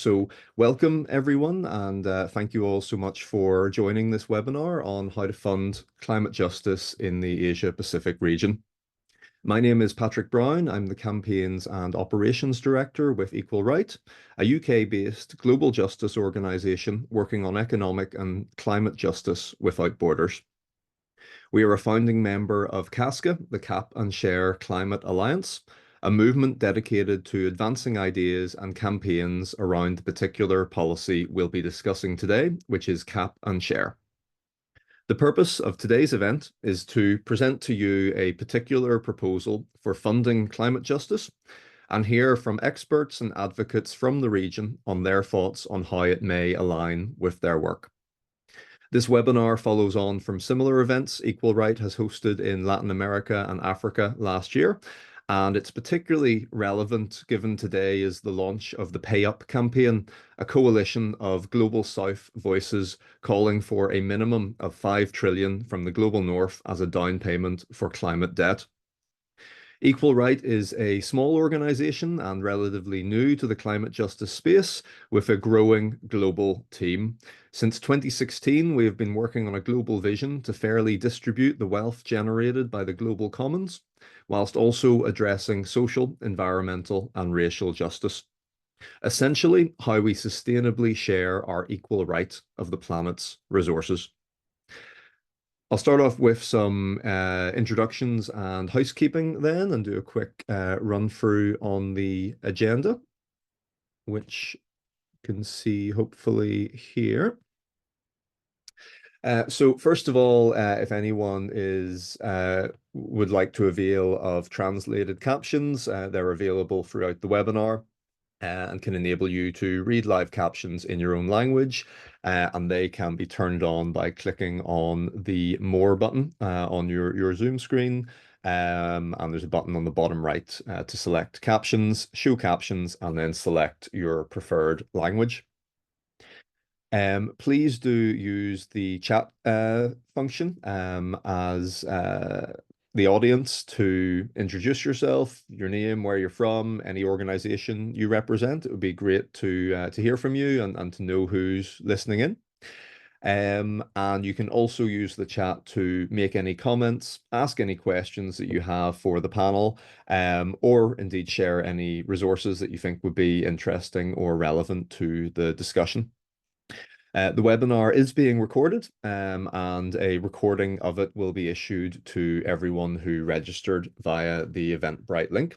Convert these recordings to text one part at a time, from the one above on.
So welcome everyone, and thank you all so much for joining this webinar on how to fund climate justice in the Asia Pacific region. My name is Patrick Brown. I'm the Campaigns and Operations Director with Equal Right, a UK-based global justice organisation working on economic and climate justice without borders. We are a founding member of CASCA, the Caop and Share Climate Alliance, a movement dedicated to advancing ideas and campaigns around the particular policy we'll be discussing today, which is Caop and Share. The purpose of today's event is to present to you a particular proposal for funding climate justice and hear from experts and advocates from the region on their thoughts on how it may align with their work. This webinar follows on from similar events Equal Right has hosted in Latin America and Africa last year, and it's particularly relevant given today is the launch of the Pay Up campaign, a coalition of Global South voices calling for a minimum of 5 trillion from the Global North as a down payment for climate debt. Equal Right is a small organisation and relatively new to the climate justice space with a growing global team. Since 2016, we have been working on a global vision to fairly distribute the wealth generated by the global commons, whilst also addressing social, environmental and racial justice. Essentially, how we sustainably share our equal right of the planet's resources. I'll start off with some introductions and housekeeping then and do a quick run through on the agenda, which you can see hopefully here. So first of all, if anyone would like to avail of translated captions, they're available throughout the webinar. And can enable you to read live captions in your own language, and they can be turned on by clicking on the More button on your Zoom screen, and there's a button on the bottom right to select captions, show captions, and then select your preferred language. Please do use the chat function as the audience to introduce yourself, your name, where you're from, any organization you represent. It would be great to hear from you and to know who's listening in. And you can also use the chat to make any comments, ask any questions that you have for the panel, or indeed share any resources that you think would be interesting or relevant to the discussion. The webinar is being recorded, and a recording of it will be issued to everyone who registered via the Eventbrite link.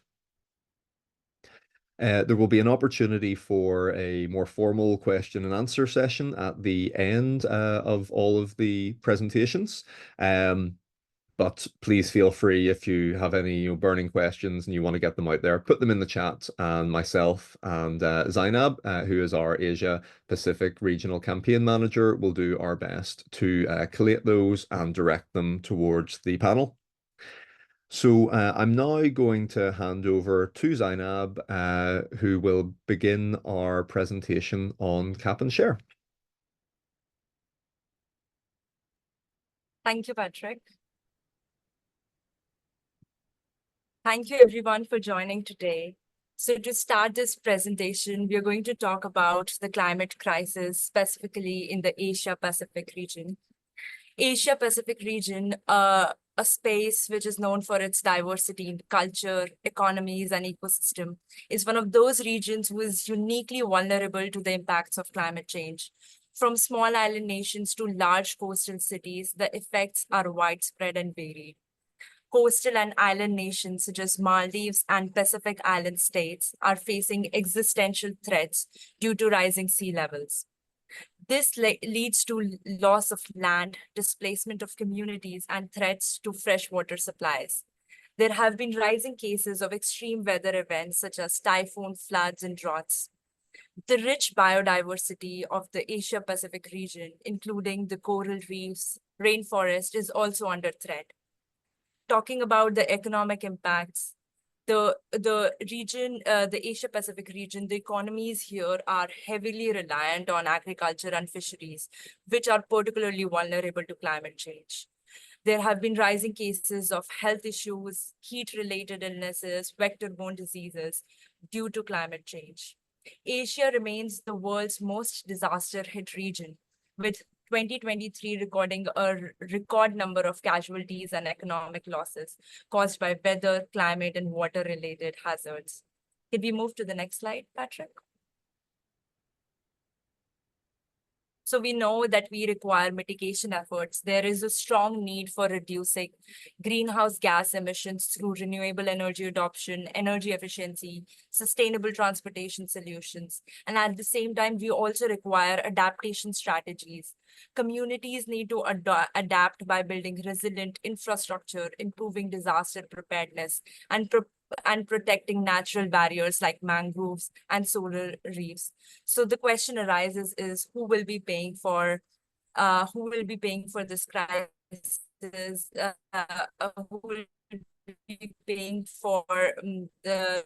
There will be an opportunity for a more formal question and answer session at the end of all of the presentations. But please feel free if you have any burning questions and you want to get them out there, put them in the chat, and myself and Zainab, who is our Asia Pacific Regional Campaign Manager, will do our best to collate those and direct them towards the panel. So I'm now going to hand over to Zainab, who will begin our presentation on Caop and Share. Thank you, Patrick. Thank you everyone for joining today. So to start this presentation, we are going to talk about the climate crisis, specifically in the Asia Pacific region. Asia Pacific region, a space which is known for its diversity in culture, economies, and ecosystem, is one of those regions who is uniquely vulnerable to the impacts of climate change. From small island nations to large coastal cities, the effects are widespread and varied. Coastal and island nations such as Maldives and Pacific Island states are facing existential threats due to rising sea levels. This leads to loss of land, displacement of communities, and threats to freshwater supplies. There have been rising cases of extreme weather events such as typhoon, floods, and droughts. The rich biodiversity of the Asia-Pacific region, including the coral reefs, rainforest, is also under threat. Talking about the economic impacts, the Asia-Pacific region, the economies here are heavily reliant on agriculture and fisheries, which are particularly vulnerable to climate change. There have been rising cases of health issues, heat-related illnesses, vector-borne diseases due to climate change. Asia remains the world's most disaster-hit region, with 2023 recording a record number of casualties and economic losses caused by weather, climate, and water-related hazards. Can we move to the next slide, Patrick? So we know that we require mitigation efforts. There is a strong need for reducing greenhouse gas emissions through renewable energy adoption, energy efficiency, sustainable transportation solutions. And at the same time, we also require adaptation strategies. Communities need to adapt by building resilient infrastructure, improving disaster preparedness, and protecting natural barriers like mangroves and solar reefs. So the question arises is who will be paying for this crisis? Who will be paying for the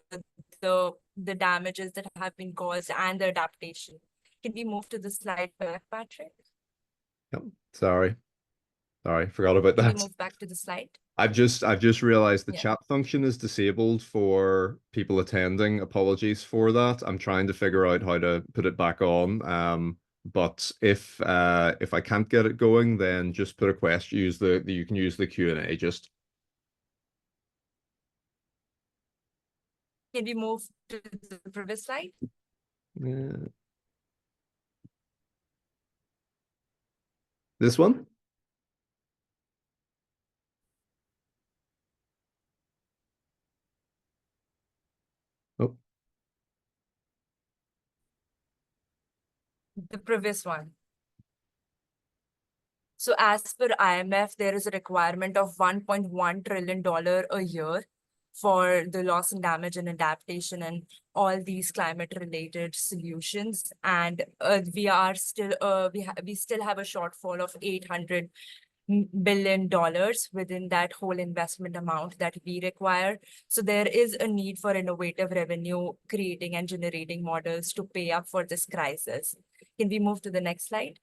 damages that have been caused and the adaptation? Can we move to the slide back, Patrick? Yep. Sorry, forgot about Can we that. move back to the slide? I've just realized the Yeah. chat function is disabled for people attending. Apologies for that. I'm trying to figure out how to put it back on. But if I can't get it going, then just put a question. You can use the Q&A just. Can we move to the previous slide? Yeah. This one? Oh, The previous one. So as per IMF, there is a requirement of $1.1 trillion a year for the loss and damage and adaptation and all these climate related solutions. And we still have a shortfall of $800 billion within that whole investment amount that we require. So there is a need for innovative revenue creating and generating models to pay up for this crisis. Can we move to the next slide?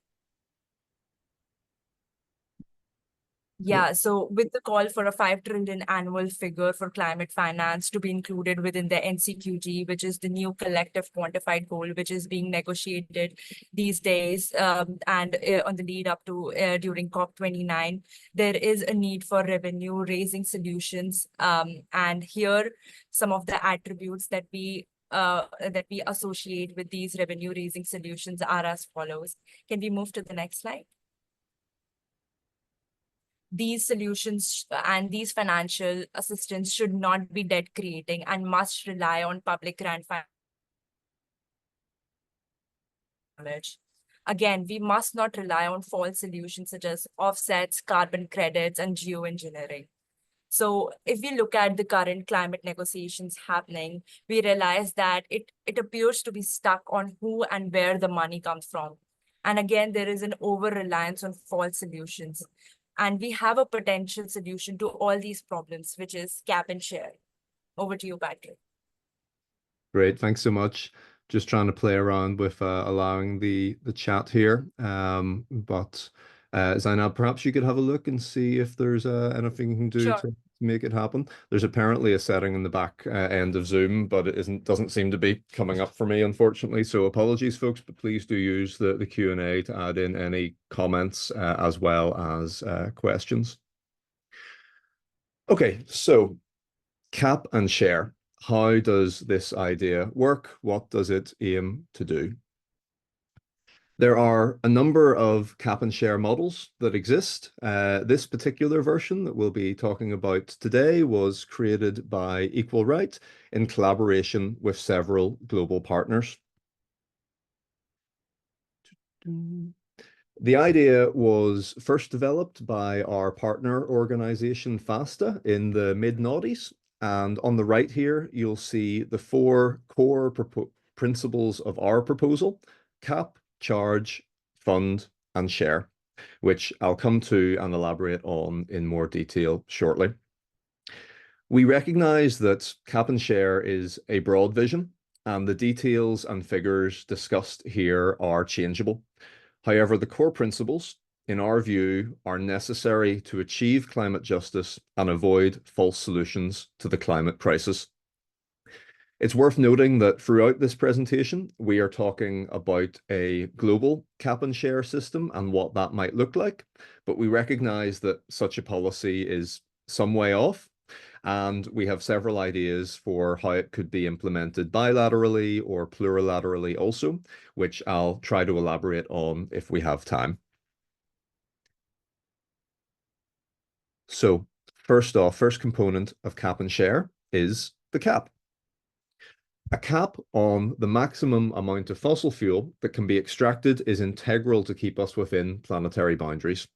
Yeah, so with the call for a 5 trillion annual figure for climate finance to be included within the NCQG, which is the new collective quantified goal, which is being negotiated these days and on the lead up to during COP29, there is a need for revenue raising solutions. And here, some of the attributes that we associate with these revenue raising solutions are as follows. Can we move to the next slide? These solutions and these financial assistance should not be debt creating and must rely on public grant damage. Again, we must not rely on false solutions such as offsets, carbon credits, and geoengineering. So if we look at the current climate negotiations happening, we realize that it appears to be stuck on who and where the money comes from. And again, there is an over-reliance on false solutions. And we have a potential solution to all these problems, which is cap and share. Over to you, Patrick. great. Thanks so much. Just trying to play around with allowing the chat here. But Zainab, perhaps you could have a look and see if there's anything you can do Sure. to make it happen. There's apparently a setting in the back end of Zoom, but doesn't seem to be coming up for me, unfortunately. So apologies, folks, but please do use the Q&A to add in any comments as well as questions. Okay, so cap and share. How does this idea work? What does it aim to do? There are a number of cap and share models that exist. This particular version that we'll be talking about today was created by Equal Right in collaboration with several global partners. The idea was first developed by our partner organization FASTA in the mid-noughties. And on the right here, you'll see the four core principles of our proposal: cap, charge, fund, and share, which I'll come to and elaborate on in more detail shortly. We recognize that cap and share is a broad vision, and the details and figures discussed here are changeable. However, the core principles, in our view, are necessary to achieve climate justice and avoid false solutions to the climate crisis. It's worth noting that throughout this presentation, we are talking about a global cap and share system and what that might look like, but we recognize that such a policy is some way off, and we have several ideas for how it could be implemented bilaterally or plurilaterally also, which I'll try to elaborate on if we have time. So first off, first component of cap and share is the cap. A cap on the maximum amount of fossil fuel that can be extracted is integral to keep us within planetary boundaries,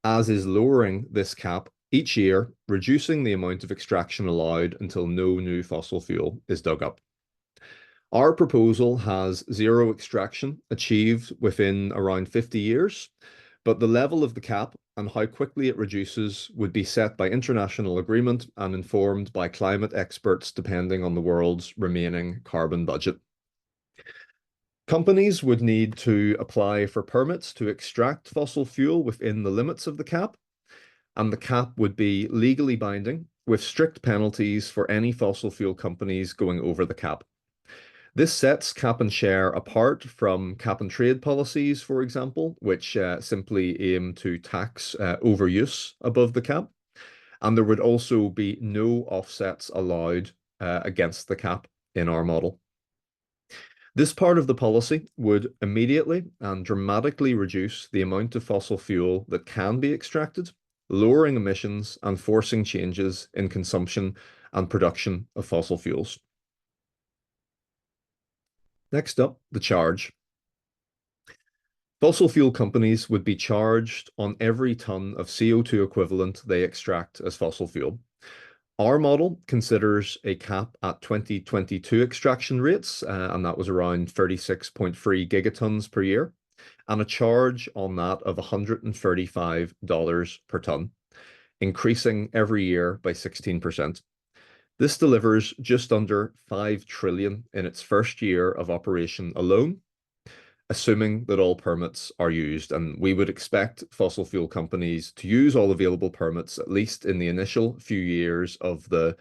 as is lowering this cap each year, reducing the amount of extraction allowed until no new fossil fuel is dug up. Our proposal has zero extraction achieved within around 50 years, but the level of the cap and how quickly it reduces would be set by international agreement and informed by climate experts depending on the world's remaining carbon budget. Companies would need to apply for permits to extract fossil fuel within the limits of the cap, and the cap would be legally binding with strict penalties for any fossil fuel companies going over the cap. This sets cap and share apart from cap and trade policies, for example, which simply aim to tax overuse above the cap. And there would also be no offsets allowed against the cap in our model. This part of the policy would immediately and dramatically reduce the amount of fossil fuel that can be extracted, lowering emissions and forcing changes in consumption and production of fossil fuels. Next up, the charge. Fossil fuel companies would be charged on every ton of CO2 equivalent they extract as fossil fuel. Our model considers a cap at 2022 extraction rates, and that was around 36.3 gigatons per year, and a charge on that of $135 per ton, increasing every year by 16%. This delivers just under 5 trillion in its first year of operation alone, assuming that all permits are used. And we would expect fossil fuel companies to use all available permits, at least in the initial few years of the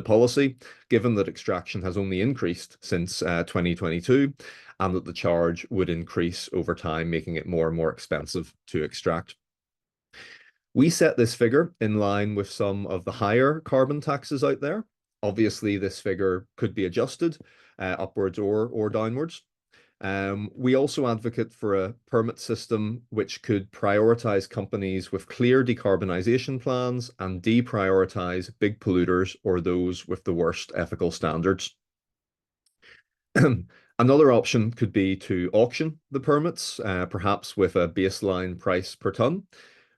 policy, given that extraction has only increased since 2022, and that the charge would increase over time, making it more and more expensive to extract. We set this figure in line with some of the higher carbon taxes out there. Obviously, this figure could be adjusted upwards or downwards. We also advocate for a permit system which could prioritize companies with clear decarbonisation plans and deprioritize big polluters or those with the worst ethical standards. Another option could be to auction the permits, perhaps with a baseline price per tonne.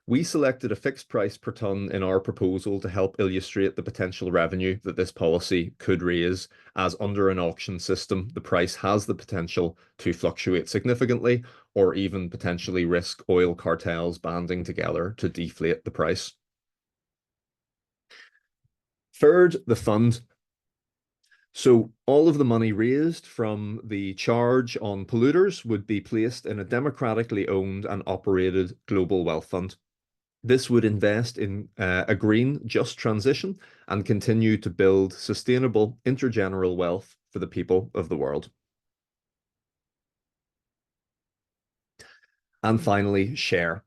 We selected a fixed price per tonne in our proposal to help illustrate the potential revenue that this policy could raise, as under an auction system, the price has the potential to fluctuate significantly or even potentially risk oil cartels banding together to deflate the price. Third, the fund. So all of the money raised from the charge on polluters would be placed in a democratically owned and operated global wealth fund. This would invest in a green, just transition and continue to build sustainable intergeneral wealth for the people of the world. And finally, share.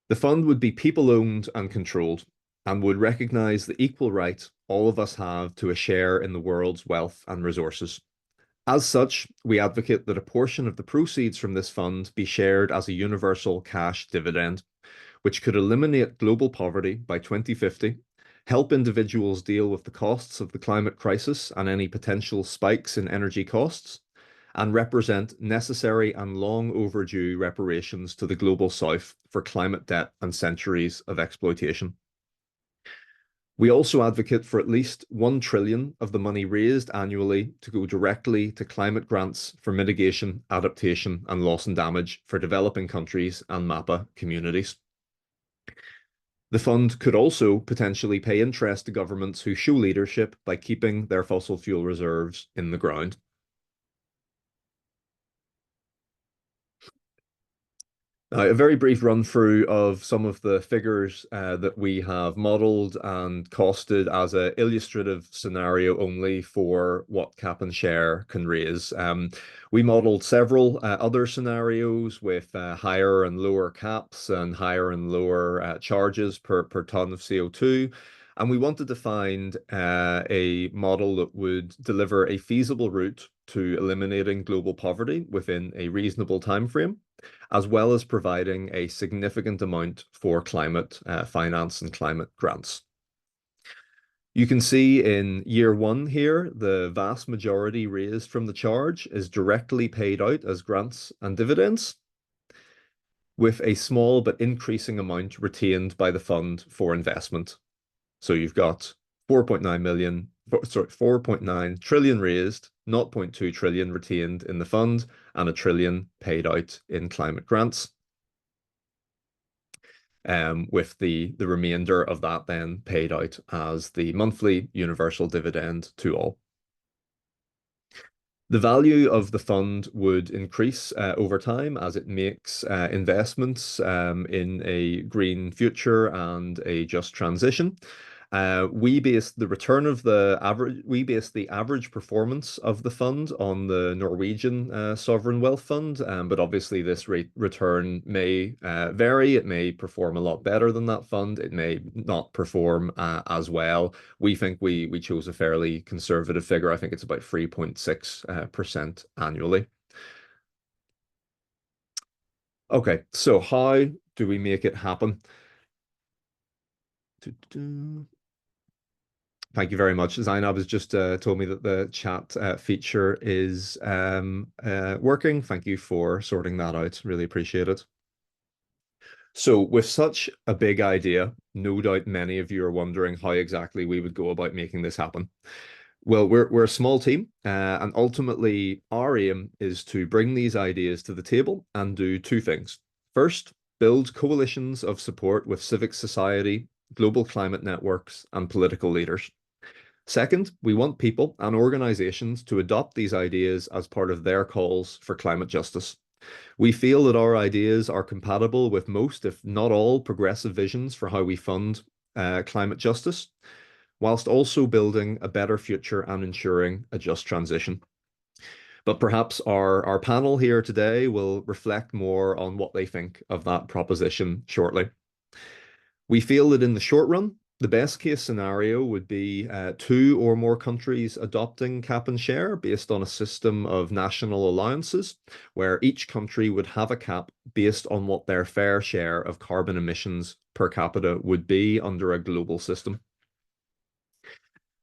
The fund would be people-owned and controlled and would recognize the equal right all of us have to a share in the world's wealth and resources. As such, we advocate that a portion of the proceeds from this fund be shared as a universal cash dividend, which could eliminate global poverty by 2050, help individuals deal with the costs of the climate crisis and any potential spikes in energy costs, and represent necessary and long overdue reparations to the global south for climate debt and centuries of exploitation. We also advocate for at least 1 trillion of the money raised annually to go directly to climate grants for mitigation, adaptation, and loss and damage for developing countries and MAPA communities. The fund could also potentially pay interest to governments who show leadership by keeping their fossil fuel reserves in the ground. A very brief run through of some of the figures that we have modeled and costed as an illustrative scenario only for what Cap and Share can raise. We modeled several other scenarios with higher and lower caps and higher and lower charges per ton of CO2. And we wanted to find a model that would deliver a feasible route to eliminating global poverty within a reasonable time frame, as well as providing a significant amount for climate finance and climate grants. You can see in year one here, the vast majority raised from the charge is directly paid out as grants and dividends, with a small but increasing amount retained by the fund for investment. So you've got 4.9 million, sorry, 4.9 trillion raised, 0.2 trillion retained in the fund, and a trillion paid out in climate grants. With the remainder of that then paid out as the monthly universal dividend to all. The value of the fund would increase over time as it makes investments in a green future and a just transition. We base the average performance of the fund on the Norwegian sovereign wealth fund, but obviously this return may vary. It may perform a lot better than that fund. It may not perform as well. We think we chose a fairly conservative figure. I think it's about 3.6% annually. Okay, so how do we make it happen? Thank you very much. Zainab has just told me that the chat feature is working. Thank you for sorting that out. Really appreciate it. So with such a big idea, no doubt many of you are wondering how exactly we would go about making this happen. Well, we're a small team, and ultimately our aim is to bring these ideas to the table and do two things. First, build coalitions of support with civic society, global climate networks, and political leaders. Second, we want people and organizations to adopt these ideas as part of their calls for climate justice. We feel that our ideas are compatible with most, if not all, progressive visions for how we fund climate justice, whilst also building a better future and ensuring a just transition. But perhaps our panel here today will reflect more on what they think of that proposition shortly. We feel that in the short run, the best case scenario would be two or more countries adopting cap and share based on a system of national allowances, where each country would have a cap based on what their fair share of carbon emissions per capita would be under a global system.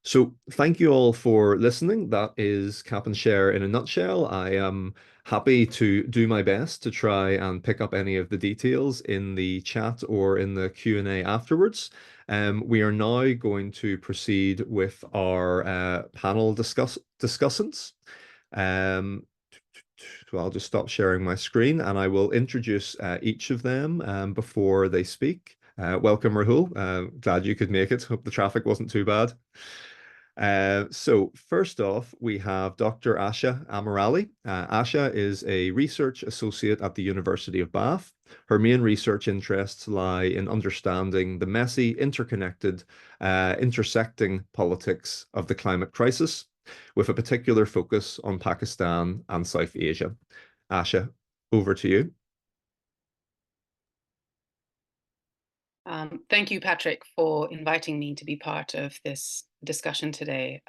So thank you all for listening. That is Cap and Share in a nutshell. I am happy to do my best to try and pick up any of the details in the chat or in the Q&A afterwards. We are now going to proceed with our panel discussants. So I'll just stop sharing my screen and I will introduce each of them before they speak. Welcome, Rahul. Glad you could make it. Hope the traffic wasn't too bad. So first off, we have Dr. Asha Amirali. Asha is a research associate at the University of Bath. Her main research interests lie in understanding the messy, interconnected, intersecting politics of the climate crisis, with a particular focus on Pakistan and South Asia. Asha, over to you. Thank you, Patrick, for inviting me to be part of this discussion today.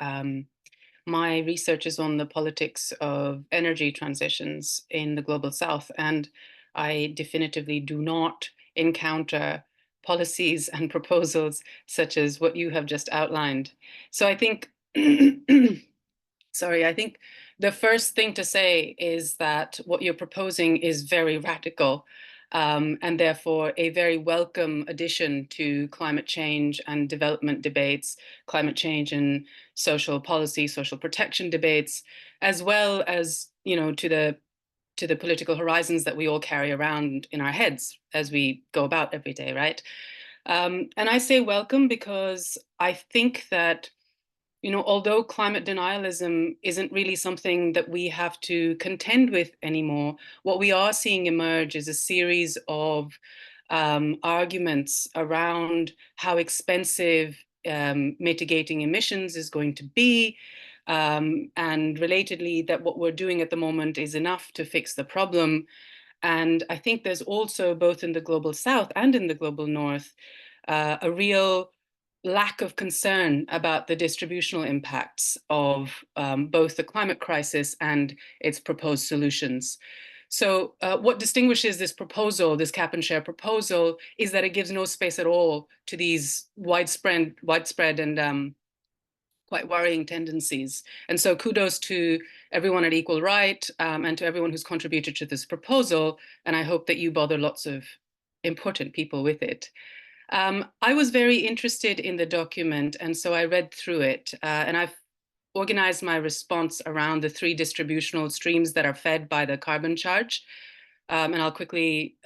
My research is on the politics of energy transitions in the global south, and I definitively do not encounter policies and proposals such as what you have just outlined. So I think, sorry, I think the first thing to say is that what you're proposing is very radical. And therefore a very welcome addition to climate change and development debates, climate change and social policy, social protection debates, as well as, you know, to the political horizons that we all carry around in our heads as we go about every day, right? And I say welcome because I think that although climate denialism isn't really something that we have to contend with anymore, what we are seeing emerge is a series of arguments around how expensive mitigating emissions is going to be, and relatedly, that what we're doing at the moment is enough to fix the problem. And I think there's also, both in the global south and in the global north, a real lack of concern about the distributional impacts of both the climate crisis and its proposed solutions. So what distinguishes this proposal, this cap and share proposal, is that it gives no space at all to these widespread and quite worrying tendencies. And so kudos to everyone at Equal Right, and to everyone who's contributed to this proposal. And I hope that you bother lots of important people with it. I was very interested in the document, and so I read through it, and I've organized my response around the three distributional streams that are fed by the carbon charge. And I'll quickly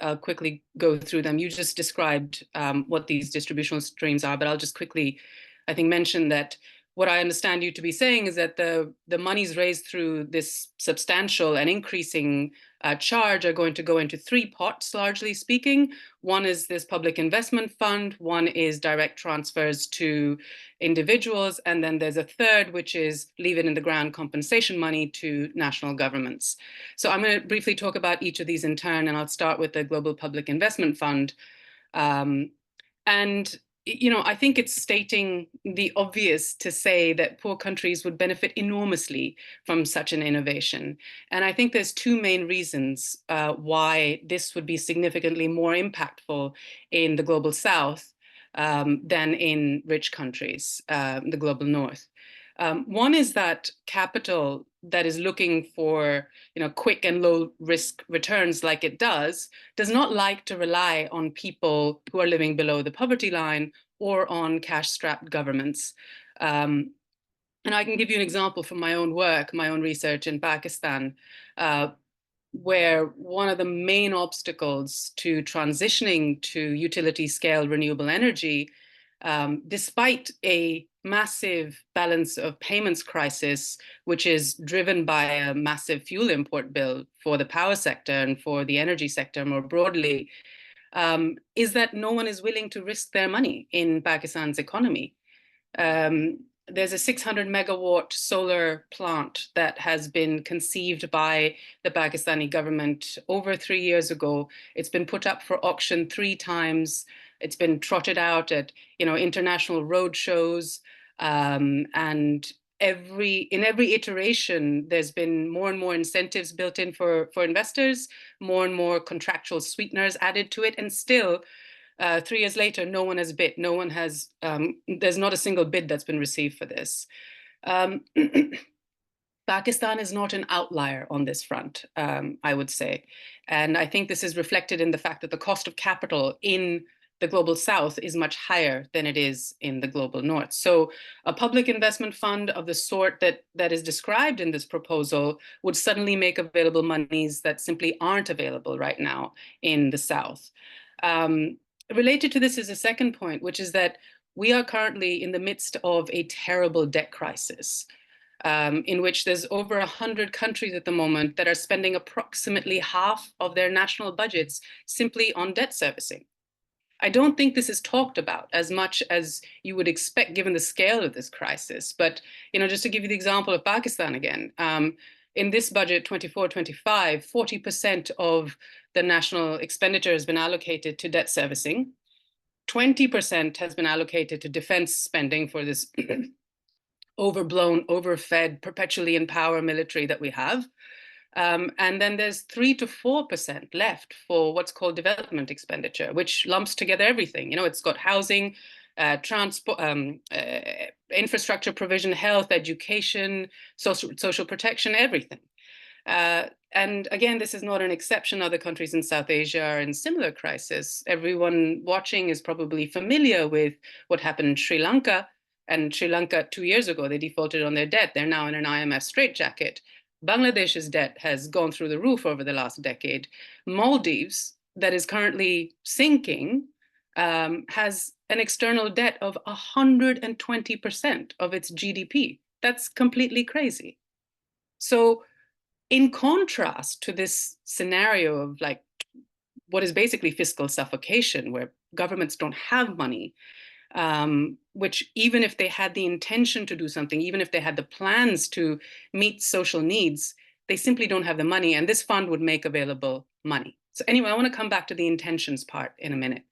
go through them. You just described what these distributional streams are, but I'll just quickly, I think, mention that what I understand you to be saying is that the monies raised through this substantial and increasing charge are going to go into three pots, largely speaking. One is this public investment fund, one is direct transfers to individuals, and then there's a third, which is leave it in the ground compensation money to national governments. So I'm going to briefly talk about each of these in turn, and I'll start with the Global Public Investment Fund. And I think it's stating the obvious to say that poor countries would benefit enormously from such an innovation. And I think there's two main reasons why this would be significantly more impactful in the global south than in rich countries, the global north. One is that capital that is looking for quick and low risk returns like it does not like to rely on people who are living below the poverty line or on cash-strapped governments. And I can give you an example from my own work, my own research in Pakistan, where one of the main obstacles to transitioning to utility scale renewable energy, despite a massive balance of payments crisis, which is driven by a massive fuel import bill for the power sector and for the energy sector more broadly, is that no one is willing to risk their money in Pakistan's economy. There's a 600 megawatt solar plant that has been conceived by the Pakistani government over 3 years ago. It's been put up for auction 3 times. It's been trotted out at international road shows, and in every iteration, there's been more and more incentives built in for investors, more and more contractual sweeteners added to it, and still 3 years later, no one has bid. No one has, there's not a single bid that's been received for this. Pakistan is not an outlier on this front, I would say. And I think this is reflected in the fact that the cost of capital in the global south is much higher than it is in the global north. So a public investment fund of the sort that is described in this proposal would suddenly make available monies that simply aren't available right now in the south. Related to this is a second point, which is that we are currently in the midst of a terrible debt crisis, in which there's over 100 countries at the moment that are spending approximately half of their national budgets simply on debt servicing. I don't think this is talked about as much as you would expect given the scale of this crisis. But just to give you the example of Pakistan again, in this budget 24-25, 40% of the national expenditure has been allocated to debt servicing. 20% has been allocated to defense spending for this overblown, overfed, perpetually in power military that we have. And then there's 3 to 4% left for what's called development expenditure, which lumps together everything. It's got housing, transport, infrastructure provision, health, education, social protection, everything. And again, this is not an exception. Other countries in South Asia are in similar crisis. Everyone watching is probably familiar with what happened in Sri Lanka. And Sri Lanka 2 years ago, they defaulted on their debt. They're now in an IMF straitjacket. Bangladesh's debt has gone through the roof over the last decade. Maldives, that is currently sinking, has an external debt of 120% of its GDP. That's completely crazy. So in contrast to this scenario of like what is basically fiscal suffocation, where governments don't have money, which even if they had the intention to do something, even if they had the plans to meet social needs, they simply don't have the money, and this fund would make available money. So anyway, I want to come back to the intentions part in a minute.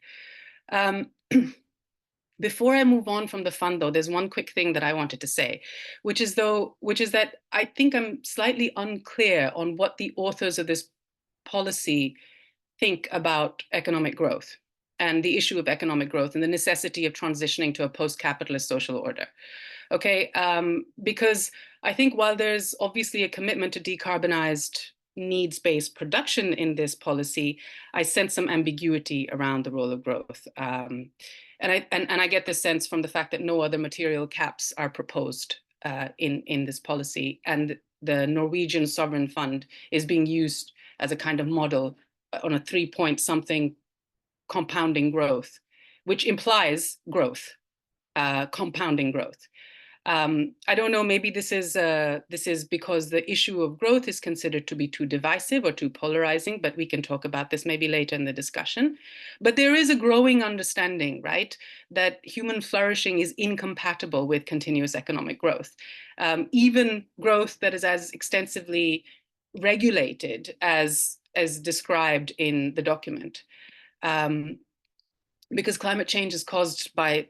Before I move on from the fund, though, there's one quick thing that I wanted to say, which is that I think I'm slightly unclear on what the authors of this policy think about economic growth and the issue of economic growth and the necessity of transitioning to a post-capitalist social order. Okay, because I think while there's obviously a commitment to decarbonized needs-based production in this policy, I sense some ambiguity around the role of growth. And I get this sense from the fact that no other material caps are proposed in this policy, and the Norwegian sovereign fund is being used as a kind of model on a 3-point something compounding growth, which implies growth, compounding growth. I don't know, maybe this is because the issue of growth is considered to be too divisive or too polarizing, but we can talk about this maybe later in the discussion. But there is a growing understanding, right, that human flourishing is incompatible with continuous economic growth. Even growth that is as extensively regulated as described in the document. Because climate change is caused by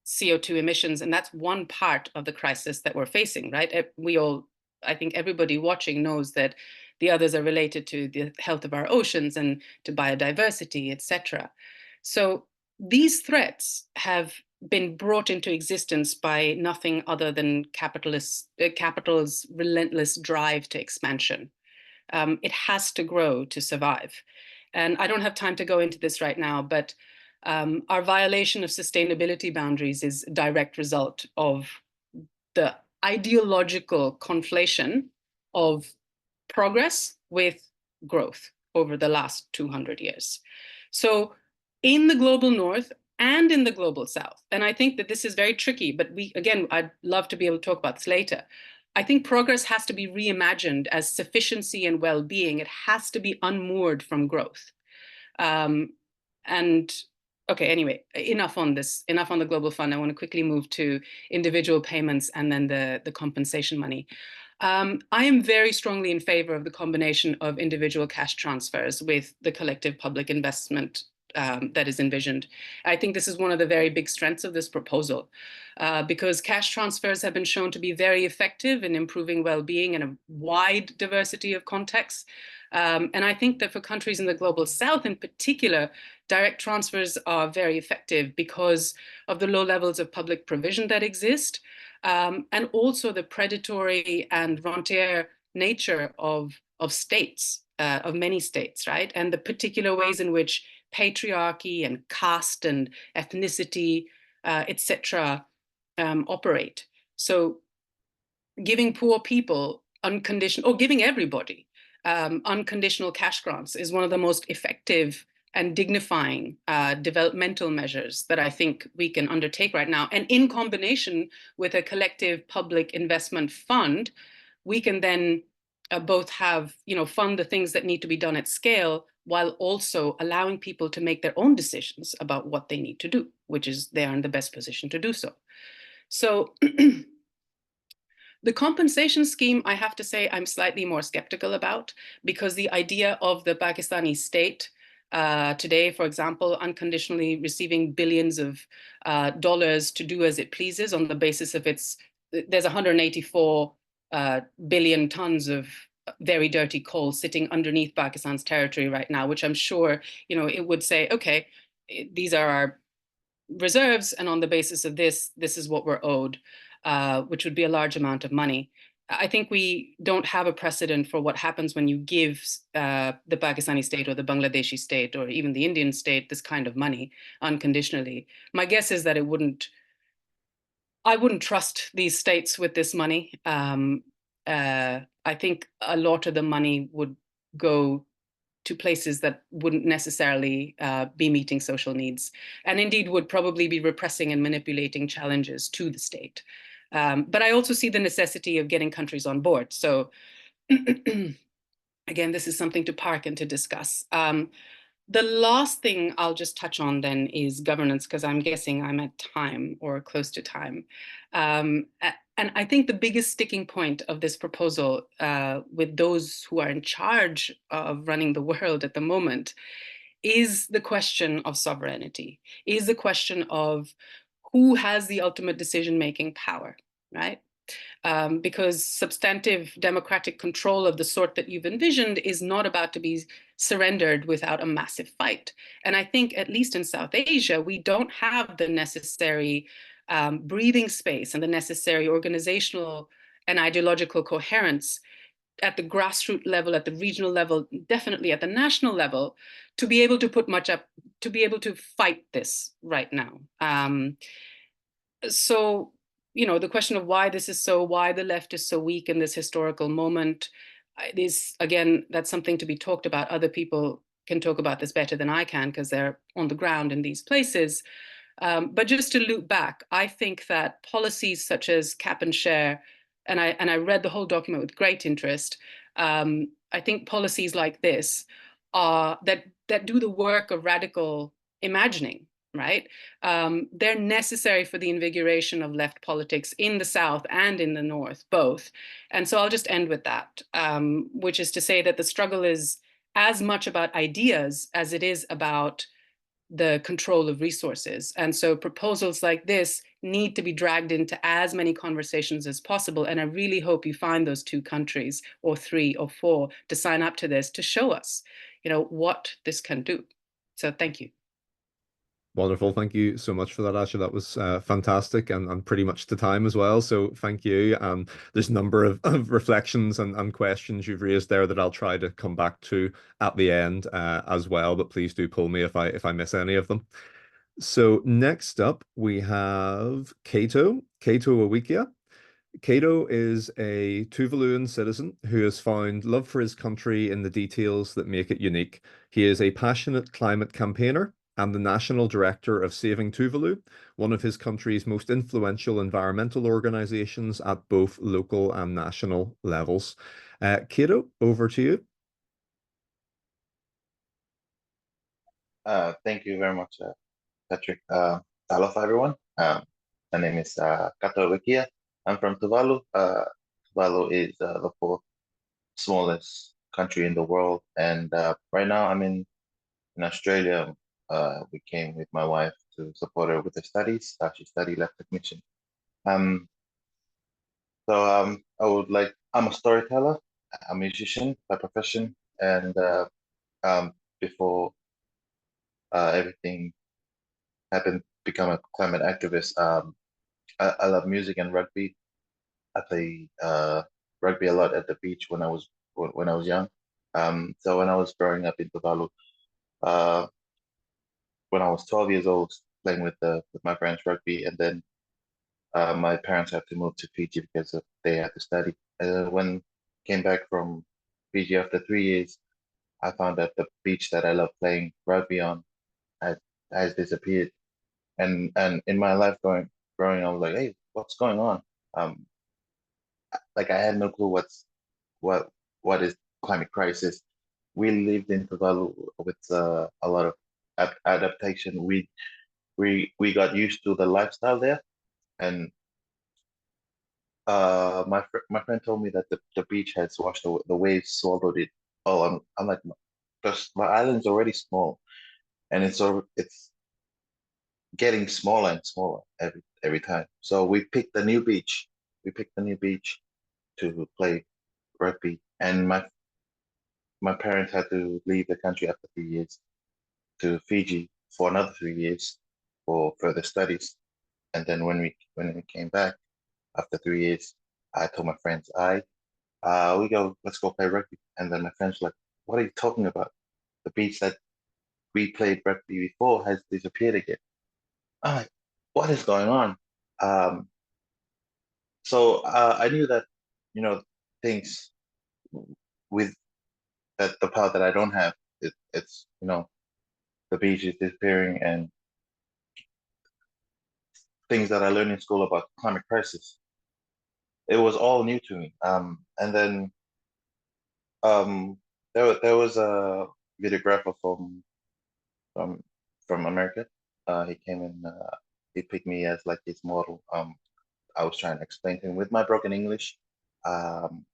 CO2 emissions, and that's one part of the crisis that we're facing, right? I think everybody watching knows that the others are related to the health of our oceans and to biodiversity, etc. So these threats have been brought into existence by nothing other than capital's relentless drive to expansion. It has to grow to survive. And I don't have time to go into this right now, but our violation of sustainability boundaries is a direct result of the ideological conflation of progress with growth over the last 200 years. So in the global north and in the global south, and I think that this is very tricky, but I'd love to be able to talk about this later. I think progress has to be reimagined as sufficiency and well-being. It has to be unmoored from growth. Okay, anyway, enough on this, enough on the global fund. I want to quickly move to individual payments and then the compensation money. I am very strongly in favor of the combination of individual cash transfers with the collective public investment that is envisioned. I think this is one of the very big strengths of this proposal, because cash transfers have been shown to be very effective in improving well-being in a wide diversity of contexts. And I think that for countries in the global south in particular, direct transfers are very effective because of the low levels of public provision that exist, and also the predatory and rentier nature of states, of many states, right? And the particular ways in which patriarchy and caste and ethnicity, etc., operate. So giving poor people unconditional, or giving everybody unconditional cash grants is one of the most effective and dignifying developmental measures that I think we can undertake right now. And in combination with a collective public investment fund, we can then both have, fund the things that need to be done at scale, while also allowing people to make their own decisions about what they need to do, which is they are in the best position to do so. So the compensation scheme, I have to say, I'm slightly more skeptical about, because the idea of the Pakistani state today, for example, unconditionally receiving billions of dollars to do as it pleases on the basis of there's 184 billion tons of very dirty coal sitting underneath Pakistan's territory right now, which I'm sure, it would say, okay, these are our reserves, and on the basis of this is what we're owed, which would be a large amount of money. I think we don't have a precedent for what happens when you give the Pakistani state or the Bangladeshi state or even the Indian state this kind of money unconditionally. My guess is that I wouldn't trust these states with this money. I think a lot of the money would go to places that wouldn't necessarily be meeting social needs, and indeed would probably be repressing and manipulating challenges to the state. But I also see the necessity of getting countries on board. So again, this is something to park and to discuss. The last thing I'll just touch on then is governance, because I'm guessing I'm at time or close to time. And I think the biggest sticking point of this proposal with those who are in charge of running the world at the moment is the question of sovereignty, is the question of who has the ultimate decision-making power, right? Because substantive democratic control of the sort that you've envisioned is not about to be surrendered without a massive fight. And I think, at least in South Asia, we don't have the necessary breathing space and the necessary organizational and ideological coherence at the grassroots level, at the regional level, definitely at the national level, to be able to put much up, to be able to fight this right now. So, you know, the question of why this is so, why the left is so weak in this historical moment is, again, that's something to be talked about. Other people can talk about this better than I can because they're on the ground in these places. But just to loop back, I think that policies such as Caop and Share, and I read the whole document with great interest. I think policies like this are that do the work of radical imagining, right? They're necessary for the invigoration of left politics in the South and in the North, both. And so I'll just end with that, which is to say that the struggle is as much about ideas as it is about the control of resources. And so proposals like this need to be dragged into as many conversations as possible. And I really hope you find those 2 countries or 3 or 4 to sign up to this, to show us, you know, what this can do. So thank you. Wonderful. Thank you so much for that, Asha. That was fantastic and pretty much to time as well. So thank you. There's a number of reflections and questions you've raised there that I'll try to come back to at the end as well. But please do pull me if I miss any of them. So next up we have Cato Awikia. Cato is a Tuvaluan citizen who has found love for his country in the details that make it unique. He is a passionate climate campaigner and the national director of Saving Tuvalu, one of his country's most influential environmental organizations at both local and national levels. Cato, over to you. Thank you very much, Patrick. Aloha, everyone. My name is Kato Wikia. I'm from Tuvalu. Tuvalu is the 4th smallest country in the world, and right now I'm in Australia. We came with my wife to support her with her studies. She studied lab technician. I'm a storyteller, a musician by profession, and before everything happened, become a climate activist. I love music and rugby. I play rugby a lot at the beach when I was young. So when I was growing up in Tuvalu, when I was 12 years old, playing with my friends rugby, and then my parents had to move to Fiji because they had to study. When I came back from Fiji after 3 years, I found that the beach that I loved playing rugby on has disappeared. And in my life growing, I was like, hey, what's going on? Like I had no clue what is climate crisis. We lived in Tuvalu with a lot of adaptation. We got used to the lifestyle there, and my friend told me that the beach has washed away, the waves swallowed it. Oh, I'm like, because my island's already small, and it's getting smaller and smaller every time. So we picked a new beach. We picked a new beach to play rugby, and my parents had to leave the country after 3 years to Fiji for another 3 years for further studies. And then when we came back after 3 years, I told my friends, let's go play rugby. And then my friends were like, what are you talking about? The beach that we played rugby before has disappeared again. I'm like, what is going on? So I knew that, things with that the power that I don't have it's the beach is disappearing, and things that I learned in school about climate crisis. It was all new to me. And then there was a videographer from from America. He came and he picked me as like his model. I was trying to explain to him with my broken English. Um,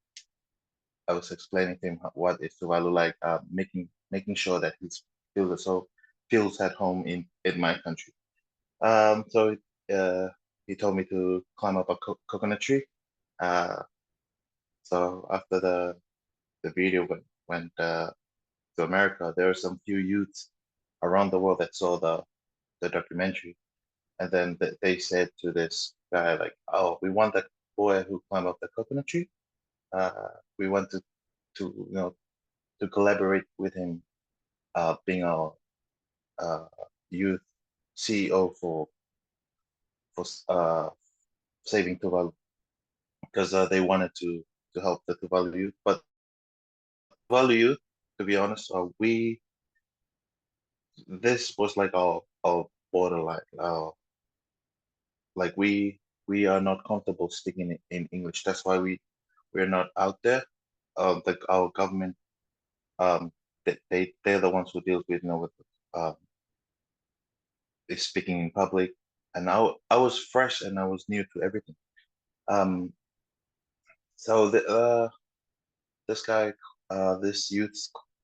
I was explaining to him what is Tuvalu like, making sure that feels at home in my country. So he told me to climb up a coconut tree. So after the video went to America, there were some few youths around the world that saw the documentary, and then they said to this guy like, "Oh, we want that boy who climbed up the coconut tree. We want to to collaborate with him, being our youth CEO for saving Tuvalu, because they wanted to help the Tuvalu youth. But Tuvalu youth, to be honest, this was like our borderline. Like we are not comfortable speaking in English. That's why we're not out there. Our government, um, they're the ones who deals with with um is speaking in public. And I was fresh and I was new to everything. Um, so this guy, this youth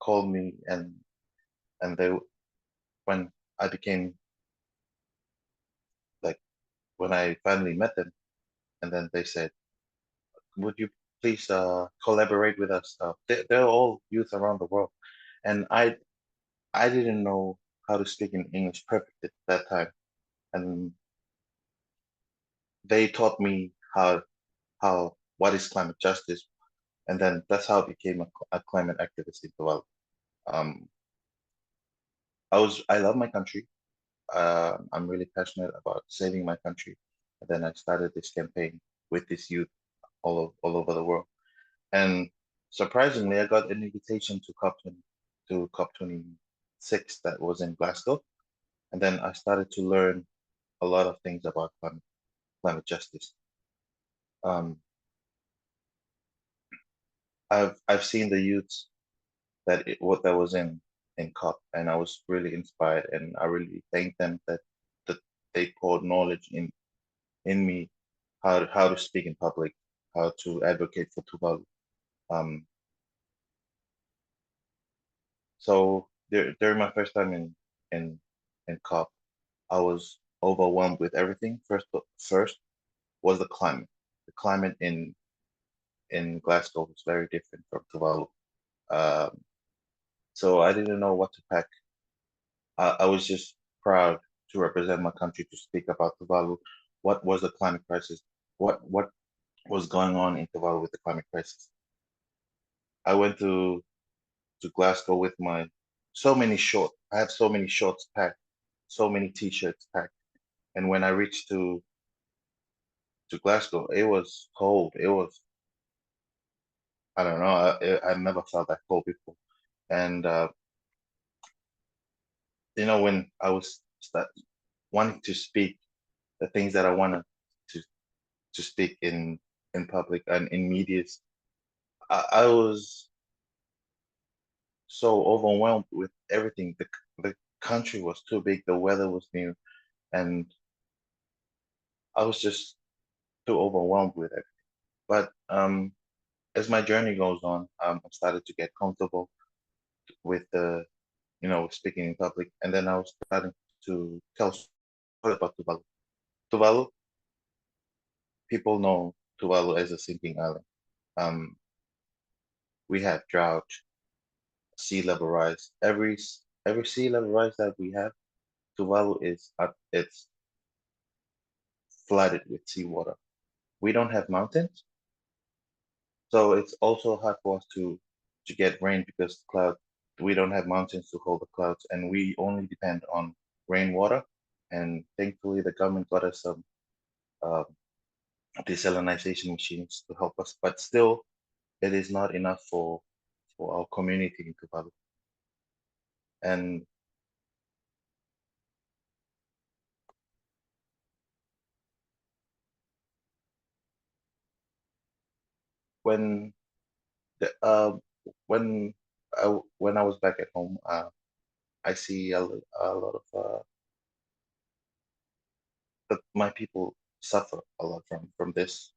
called me, and they when I became like when I finally met them, and then they said, "Would you please collaborate with us?" They're all youth around the world, and I didn't know how to speak in English perfect at that time, and they taught me how what is climate justice, and then that's how I became a climate activist in Tuvalu. Um, I love my country. I'm really passionate about saving my country, and then I started this campaign with this youth all over the world. And surprisingly, I got an invitation to COP26 that was in Glasgow. And then I started to learn a lot of things about climate justice. I've seen the youths what that was in COP, and I was really inspired, and I really thank them that they poured knowledge in me, how to speak in public, how to advocate for Tuvalu. So during my first time in in COP, I was overwhelmed with everything. First was the climate. The climate in Glasgow was very different from Tuvalu. Um, so I didn't know what to pack. I was just proud to represent my country, to speak about Tuvalu. What was the climate crisis? What was going on in Tuvalu with the climate crisis? I went to Glasgow with my so many shorts. I have so many shorts packed, so many t-shirts packed. And when I reached to Glasgow, it was cold. It was, I don't know, I never felt that cold before. And when I was wanting to speak the things that I wanted to to speak in public and in medias, I was so overwhelmed with everything. The country was too big, the weather was new, and I was just too overwhelmed with it. But as my journey goes on, I started to get comfortable with speaking in public, and then I was starting to tell stories about Tuvalu. Tuvalu, people know Tuvalu as a sinking island. Um, we have drought, sea level rise. Every sea level rise that we have, Tuvalu it's flooded with seawater. We don't have mountains, so it's also hard for us to get rain because cloud. We don't have mountains to hold the clouds, and we only depend on rainwater. And thankfully, the government got us some uh, desalination machines to help us, but still, it is not enough for our community in Tuvalu. And when the when when I was back at home, I see a lot of that my people suffer a lot from this.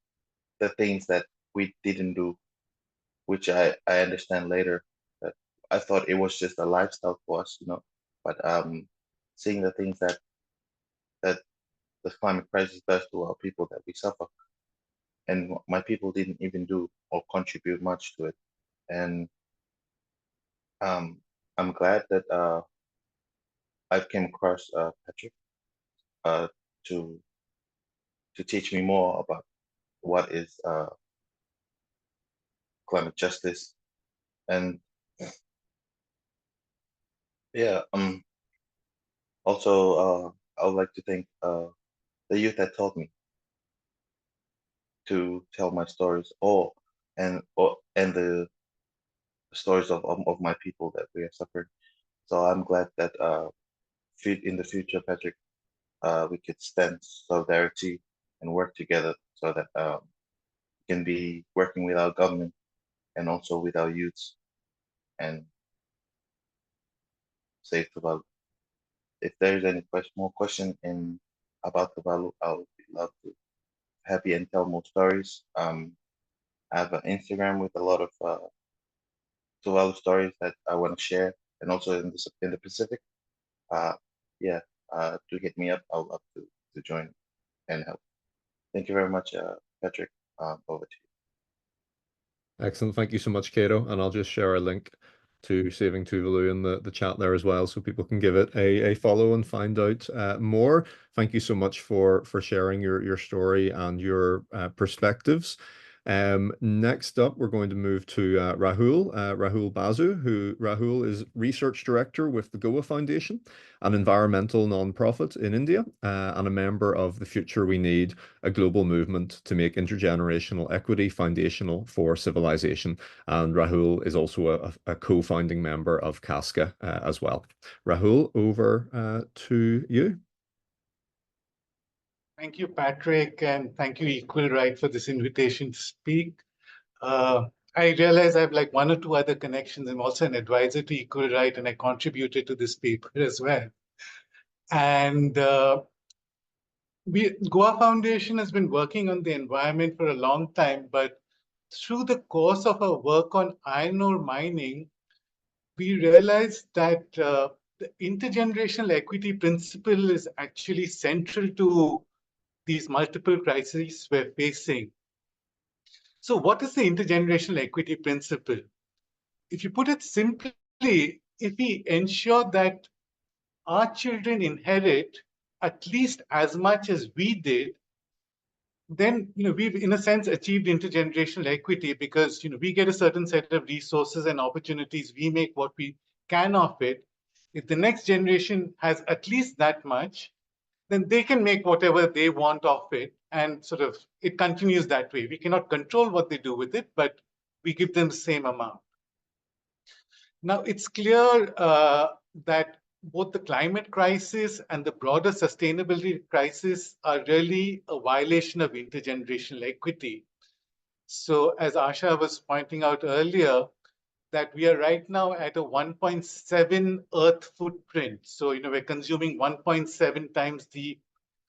The things that we didn't do, which I understand later, that I thought it was just a lifestyle for us, you know. But seeing the things that the climate crisis does to our people, that we suffer, and my people didn't even do or contribute much to it. And um, I'm glad that I came across Patrick uh, to teach me more about what is climate justice. And yeah, also I would like to thank the youth that taught me to tell my stories, and the stories of my people that we have suffered. So I'm glad that in the future, Patrick, we could stand solidarity and work together so that we can be working with our government and also with our youths and save Tuvalu. If there's any more question in about Tuvalu, I would be love to happy and tell more stories. I have an Instagram with a lot of Tuvalu stories that I want to share, and also in the Pacific. Uh, yeah, to hit me up. I'll love to join and help. Thank you very much, Patrick. Over to you. Excellent. Thank you so much, Cato. And I'll just share a link to Saving Tuvalu in the chat there as well, so people can give it a follow and find out more. Thank you so much for sharing your story and your perspectives. Next up, we're going to move to Rahul Basu, who Rahul is Research Director with the Goa Foundation, an environmental nonprofit in India, and a member of The Future We Need, a global movement to make intergenerational equity foundational for civilization. And Rahul is also a co-founding member of Casca as well. Rahul, over to you. Thank you, Patrick, and thank you, Equal Right, for this invitation to speak. I realize I have like one or two other connections. I'm also an advisor to Equal Right, and I contributed to this paper as well. And Goa Foundation has been working on the environment for a long time, but through the course of our work on iron ore mining, we realized that the intergenerational equity principle is actually central to these multiple crises we're facing. So what is the intergenerational equity principle? If you put it simply, if we ensure that our children inherit at least as much as we did, then we've in a sense achieved intergenerational equity, because we get a certain set of resources and opportunities, we make what we can of it. If the next generation has at least that much, then they can make whatever they want of it, and sort of it continues that way. We cannot control what they do with it, but we give them the same amount. Now, it's clear that both the climate crisis and the broader sustainability crisis are really a violation of intergenerational equity. So as Asha was pointing out earlier, that we are right now at a 1.7 Earth footprint. So, we're consuming 1.7 times the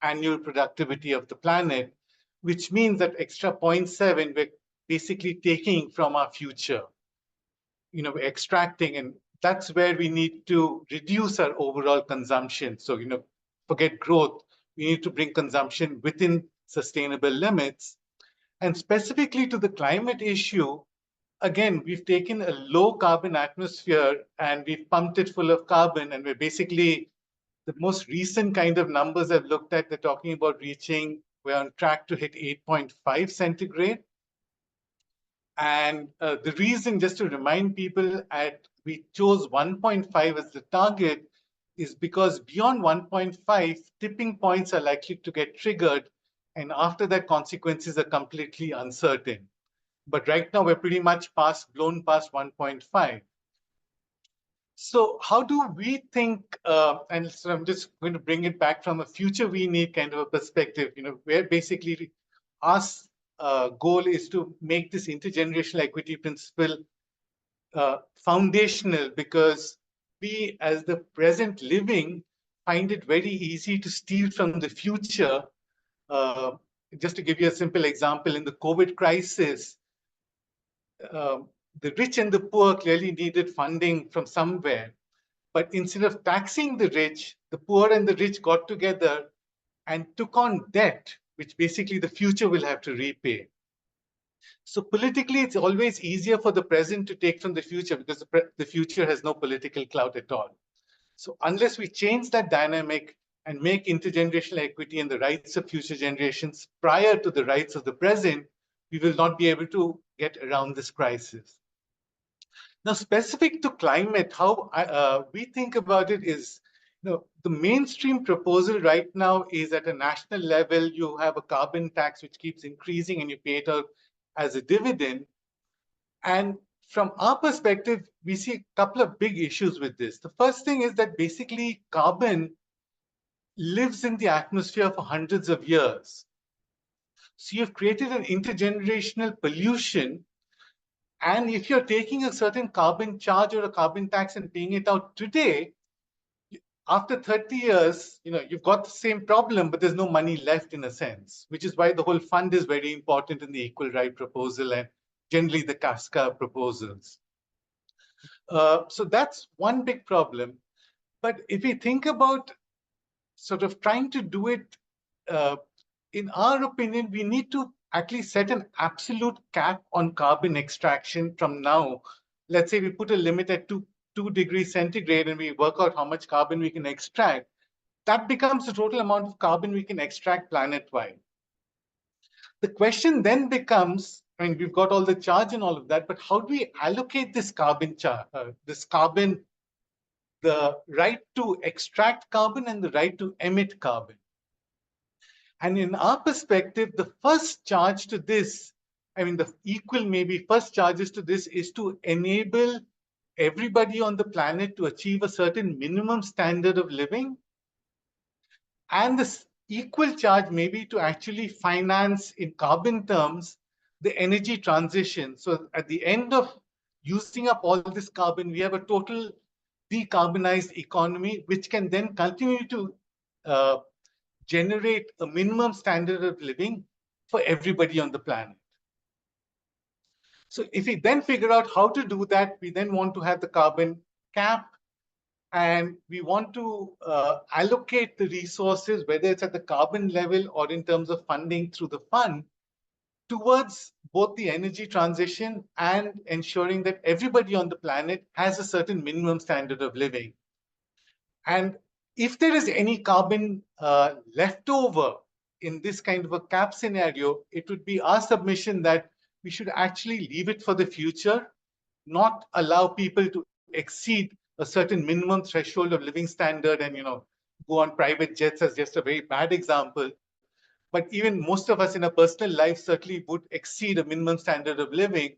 annual productivity of the planet, which means that extra 0.7 we're basically taking from our future. We're extracting, and that's where we need to reduce our overall consumption. So, forget growth, we need to bring consumption within sustainable limits. And specifically to the climate issue, again, we've taken a low carbon atmosphere and we've pumped it full of carbon, and we're basically, the most recent kind of numbers I've looked at, they're talking about we're on track to hit 8.5 centigrade. And the reason, just to remind people, we chose 1.5 as the target is because beyond 1.5, tipping points are likely to get triggered. And after that, consequences are completely uncertain. But right now, we're pretty much blown past 1.5. So how do we think, and so I'm just going to bring it back from a future we need kind of a perspective, where basically our goal is to make this intergenerational equity principle foundational, because we as the present living find it very easy to steal from the future. Just to give you a simple example, in the COVID crisis, the rich and the poor clearly needed funding from somewhere. But instead of taxing the rich, the poor and the rich got together and took on debt, which basically the future will have to repay. So politically, it's always easier for the present to take from the future, because the future has no political clout at all. So unless we change that dynamic and make intergenerational equity and the rights of future generations prior to the rights of the present, we will not be able to get around this crisis. Now, specific to climate, how we think about it is, the mainstream proposal right now is at a national level, you have a carbon tax which keeps increasing and you pay it out as a dividend. And from our perspective, we see a couple of big issues with this. The first thing is that basically carbon lives in the atmosphere for hundreds of years. So you've created an intergenerational pollution. And if you're taking a certain carbon charge or a carbon tax and paying it out today, after 30 years, you've got the same problem, but there's no money left in a sense, which is why the whole fund is very important in the equal right proposal and generally the Casca proposals. So that's one big problem. But if we think about sort of trying to do it, in our opinion, we need to at least set an absolute cap on carbon extraction from now. Let's say we put a limit at 2 degrees centigrade and we work out how much carbon we can extract. That becomes the total amount of carbon we can extract planet-wide. The question then becomes, we've got all the charge and all of that, but how do we allocate this carbon charge, the right to extract carbon and the right to emit carbon? And in our perspective, the first charge to this, the equal maybe first charges to this is to enable everybody on the planet to achieve a certain minimum standard of living. And this equal charge maybe to actually finance in carbon terms the energy transition. So at the end of using up all this carbon, we have a total decarbonized economy, which can then continue to generate a minimum standard of living for everybody on the planet. So if we then figure out how to do that, we then want to have the carbon cap, and we want to allocate the resources, whether it's at the carbon level or in terms of funding through the fund, towards both the energy transition and ensuring that everybody on the planet has a certain minimum standard of living. And if there is any carbon left over in this kind of a cap scenario, it would be our submission that we should actually leave it for the future, not allow people to exceed a certain minimum threshold of living standard and go on private jets as just a very bad example. But even most of us in a personal life certainly would exceed a minimum standard of living.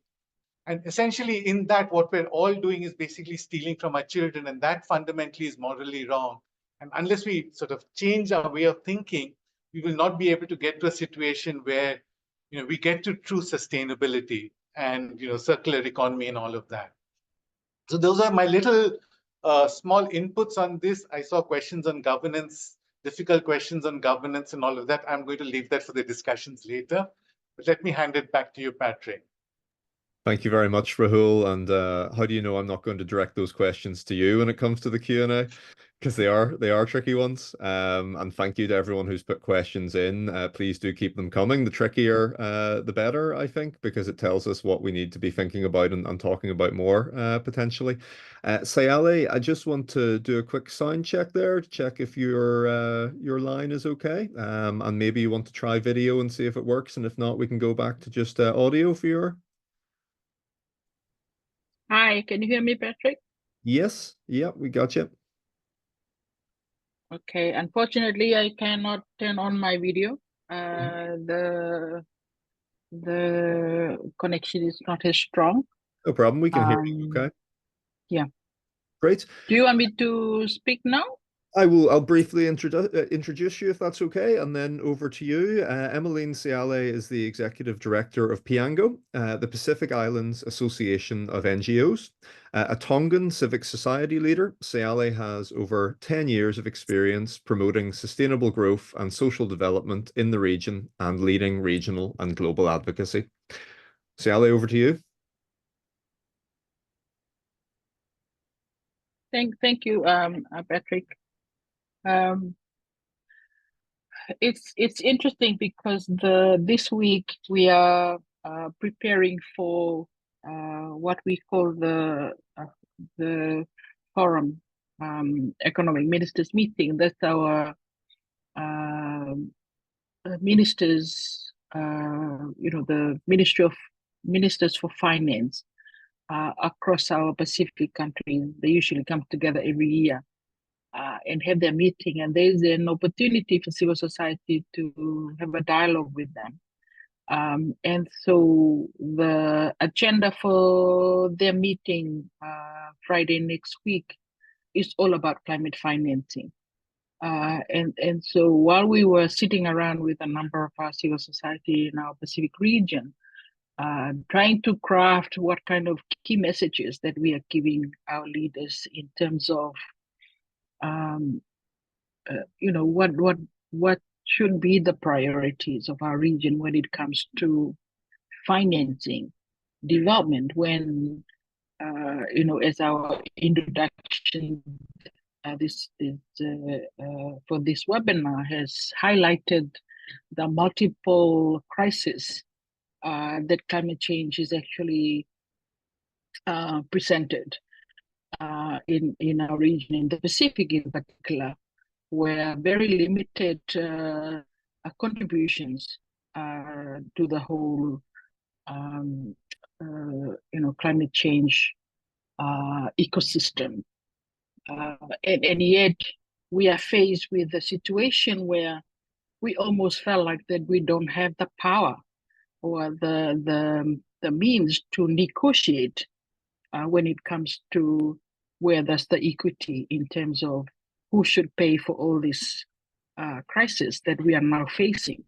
And essentially in that, what we're all doing is basically stealing from our children, and that fundamentally is morally wrong. And unless we sort of change our way of thinking, we will not be able to get to a situation where we get to true sustainability and circular economy and all of that. So those are my little small inputs on this. I saw questions on governance, difficult questions on governance and all of that. I'm going to leave that for the discussions later. But let me hand it back to you, Patrick. Thank you very much, Rahul. And how do you know I'm not going to direct those questions to you when it comes to the Q&A? Because they are tricky ones. And thank you to everyone who's put questions in. Please do keep them coming. The trickier, the better, I think, because it tells us what we need to be thinking about and talking about more potentially. Sayali, I just want to do a quick sound check there to check if your line is okay. And maybe you want to try video and see if it works. And if not, we can go back to just audio for your. Hi, can you hear me, Patrick? Yes, yeah, we got you. Okay, unfortunately, I cannot turn on my video. The connection is not as strong. No problem. We can hear you. Okay. Yeah. Great. Do you want me to speak now? I'll briefly introduce you if that's okay, and then over to you. Emmeline Siale is the Executive Director of Piango, the Pacific Islands Association of NGOs. A Tongan civic society leader, Siale has over 10 years of experience promoting sustainable growth and social development in the region and leading regional and global advocacy. Siale, over to you. Thank you, Patrick. It's interesting because this week we are preparing for what we call the forum, economic ministers meeting. That's our ministers, the Ministry of Ministers for Finance across our Pacific countries. They usually come together every year and have their meeting, and there's an opportunity for civil society to have a dialogue with them. And so the agenda for their meeting Friday next week is all about climate financing. And so while we were sitting around with a number of our civil society in our Pacific region, trying to craft what kind of key messages that we are giving our leaders in terms of what should be the priorities of our region when it comes to financing development. When as our introduction, this for this webinar has highlighted the multiple crises that climate change is actually presented in our region, in the Pacific in particular, where very limited contributions to the whole climate change ecosystem. And yet we are faced with a situation where we almost felt like that we don't have the power or the means to negotiate when it comes to where there's the equity in terms of who should pay for all this crisis that we are now facing.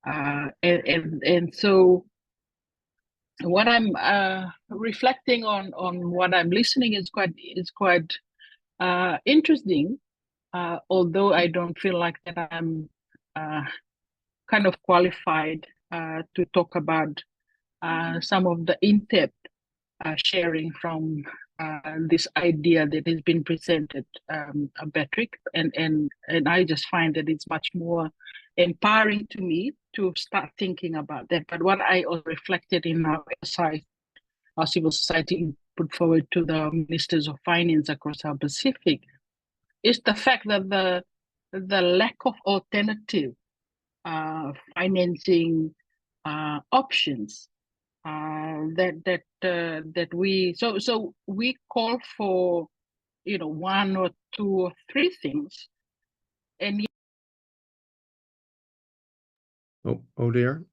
And so what I'm reflecting on what I'm listening is quite interesting, although I don't feel like that I'm kind of qualified to talk about some of the in-depth sharing from this idea that has been presented, Patrick, and I just find that it's much more empowering to me to start thinking about that. But what I also reflected in our civil society put forward to the ministers of finance across our Pacific is the fact that the lack of alternative financing options that we call for, one or two or three things, and Oh dear.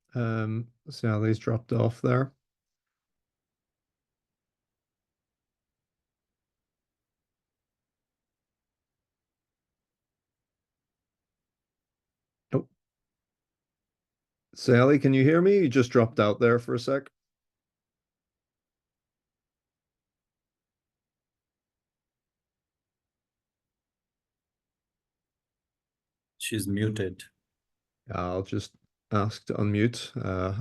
Sally's dropped off there. Oh. Sally, can you hear me? You just dropped out there for a sec. She's muted. I'll just ask to unmute.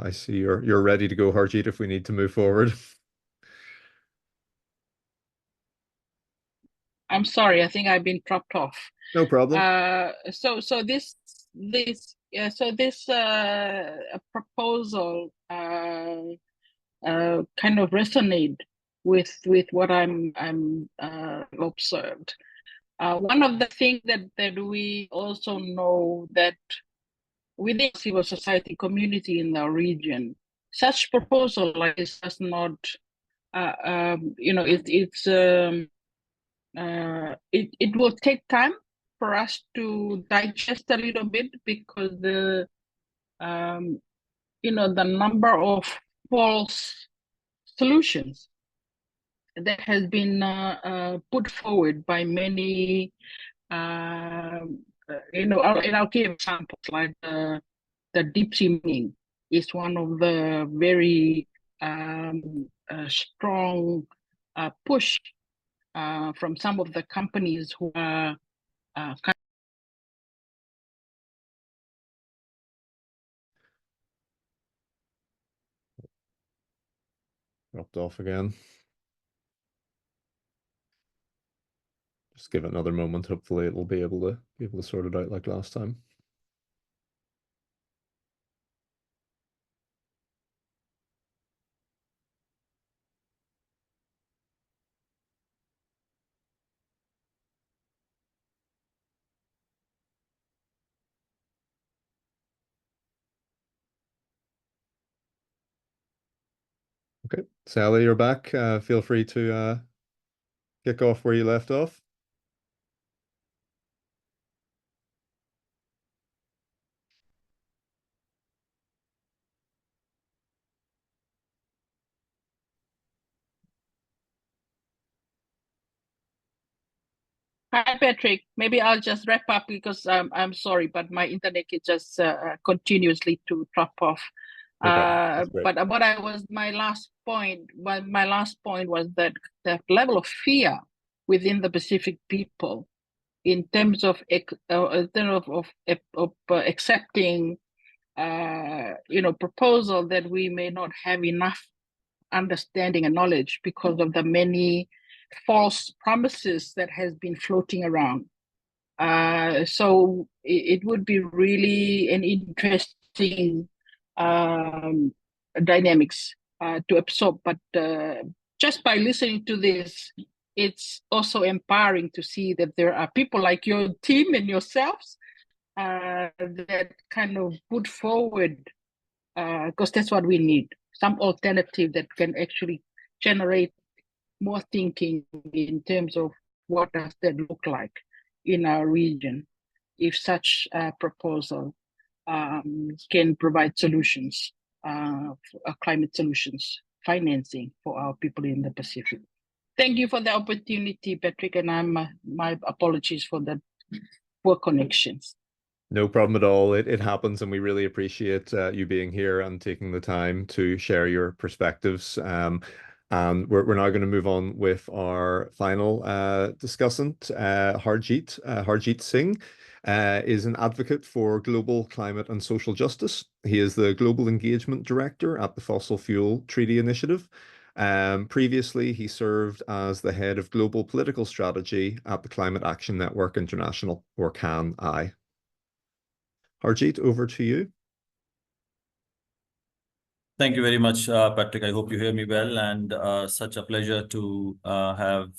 I see you're ready to go, Harjeet, if we need to move forward. I'm sorry, I think I've been dropped off. No problem. So this proposal kind of resonate with what I'm observed. One of the things that we also know that within civil society community in the region, such proposal like this does not, it will take time for us to digest a little bit because the number of false solutions that has been put forward by many, and I'll give examples like the deep sea mining is one of the very strong push from some of the companies who are Dropped off again. Just give it another moment. Hopefully it'll be able to sort it out like last time. Okay, Sally, you're back. Feel free to kick off where you left off. Hi, Patrick. Maybe I'll just wrap up because I'm sorry, but my internet is just continuously to drop off. Okay, But what I was my last point was that the level of fear within the Pacific people in terms of accepting proposal that we may not have enough understanding and knowledge because of the many false promises that has been floating around. So it would be really an interesting dynamics to absorb. But just by listening to this, it's also empowering to see that there are people like your team and yourselves that kind of put forward, because that's what we need, some alternative that can actually generate more thinking in terms of what does that look like in our region if such a proposal can provide solutions, climate solutions, financing for our people in the Pacific. Thank you for the opportunity, Patrick, and my apologies for the poor connections. No problem at all. It happens, and we really appreciate you being here and taking the time to share your perspectives. And we're now going to move on with our final discussant, Harjeet. Harjeet Singh is an advocate for global climate and social justice. He is the Global Engagement Director at the Fossil Fuel Treaty Initiative. Previously, he served as the head of global political strategy at the Climate Action Network International, or CAN-I. Harjeet, over to you. Thank you very much, Patrick. I hope you hear me well, and such a pleasure to have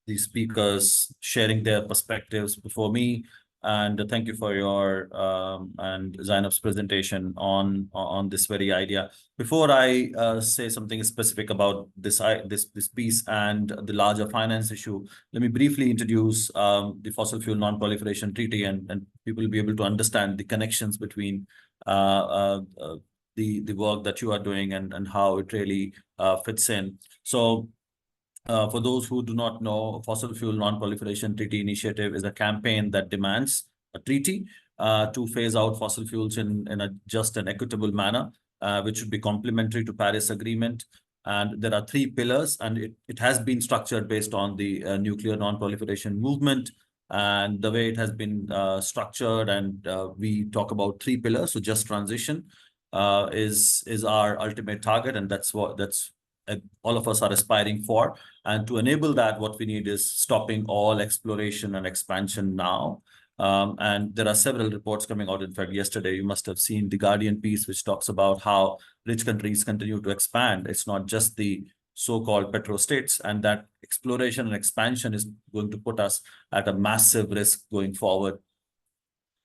these speakers sharing their perspectives before me. And thank you for your and Zainab's presentation on this very idea. Before I say something specific about this piece and the larger finance issue, let me briefly introduce the Fossil Fuel Non-Proliferation Treaty, and people will be able to understand the connections between the work that you are doing and how it really fits in. So for those who do not know, Fossil Fuel Non-Proliferation Treaty Initiative is a campaign that demands a treaty to phase out fossil fuels in a just and equitable manner, which should be complementary to Paris Agreement. And there are three pillars, and it has been structured based on the nuclear non-proliferation movement. And the way it has been structured, and we talk about three pillars. So just transition is our ultimate target, and that's all of us are aspiring for. And to enable that, what we need is stopping all exploration and expansion now. And there are several reports coming out. In fact, yesterday, you must have seen the Guardian piece, which talks about how rich countries continue to expand. It's not just the so-called petrostates, and that exploration and expansion is going to put us at a massive risk going forward.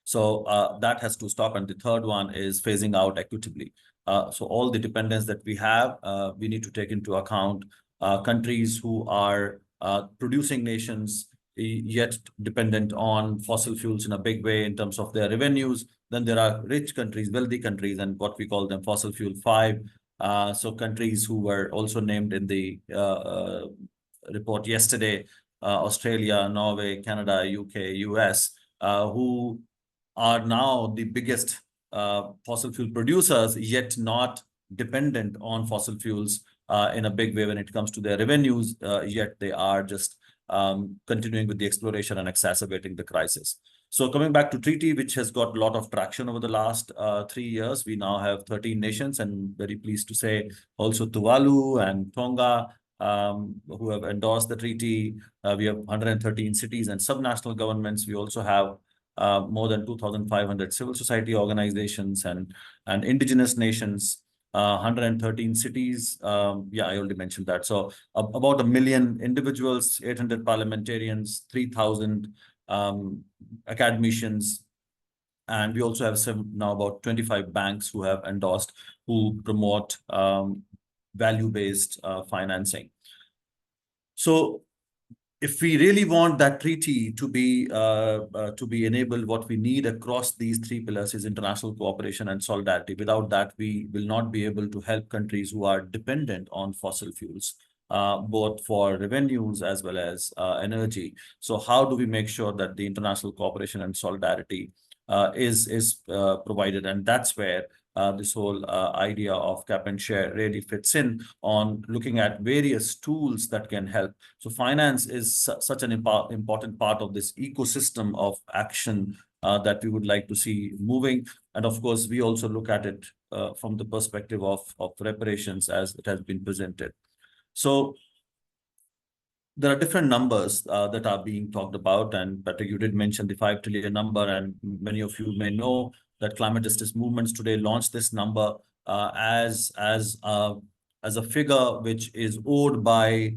So that has to stop. And the third one is phasing out equitably. So all the dependence that we have, we need to take into account countries who are producing nations, yet dependent on fossil fuels in a big way in terms of their revenues. Then there are rich countries, wealthy countries, and what we call them fossil fuel 5, So countries who were also named in the report yesterday, Australia, Norway, Canada, UK, US, who are now the biggest fossil fuel producers, yet not dependent on fossil fuels in a big way when it comes to their revenues, yet they are just continuing with the exploration and exacerbating the crisis. So coming back to treaty, which has got a lot of traction over the last 3 years, we now have 13 nations, and very pleased to say also Tuvalu and Tonga who have endorsed the treaty. We have 113 cities and subnational governments. We also have more than 2,500 civil society organizations and indigenous nations, 113 cities. Yeah, I already mentioned that. So about 1 million individuals, 800 parliamentarians, 3,000 academicians. And we also have now about 25 banks who have endorsed, who promote value-based financing. So if we really want that treaty to be enabled, what we need across these three pillars is international cooperation and solidarity. Without that, we will not be able to help countries who are dependent on fossil fuels, both for revenues as well as energy. So how do we make sure that the international cooperation and solidarity is provided? And that's where this whole idea of Caop and Share really fits in on looking at various tools that can help. So finance is such an important part of this ecosystem of action that we would like to see moving. And of course, we also look at it from the perspective of reparations as it has been presented. So there are different numbers that are being talked about, and Patrick, you did mention the 5 trillion number, and many of you may know that climate justice movements today launched this number as a figure which is owed by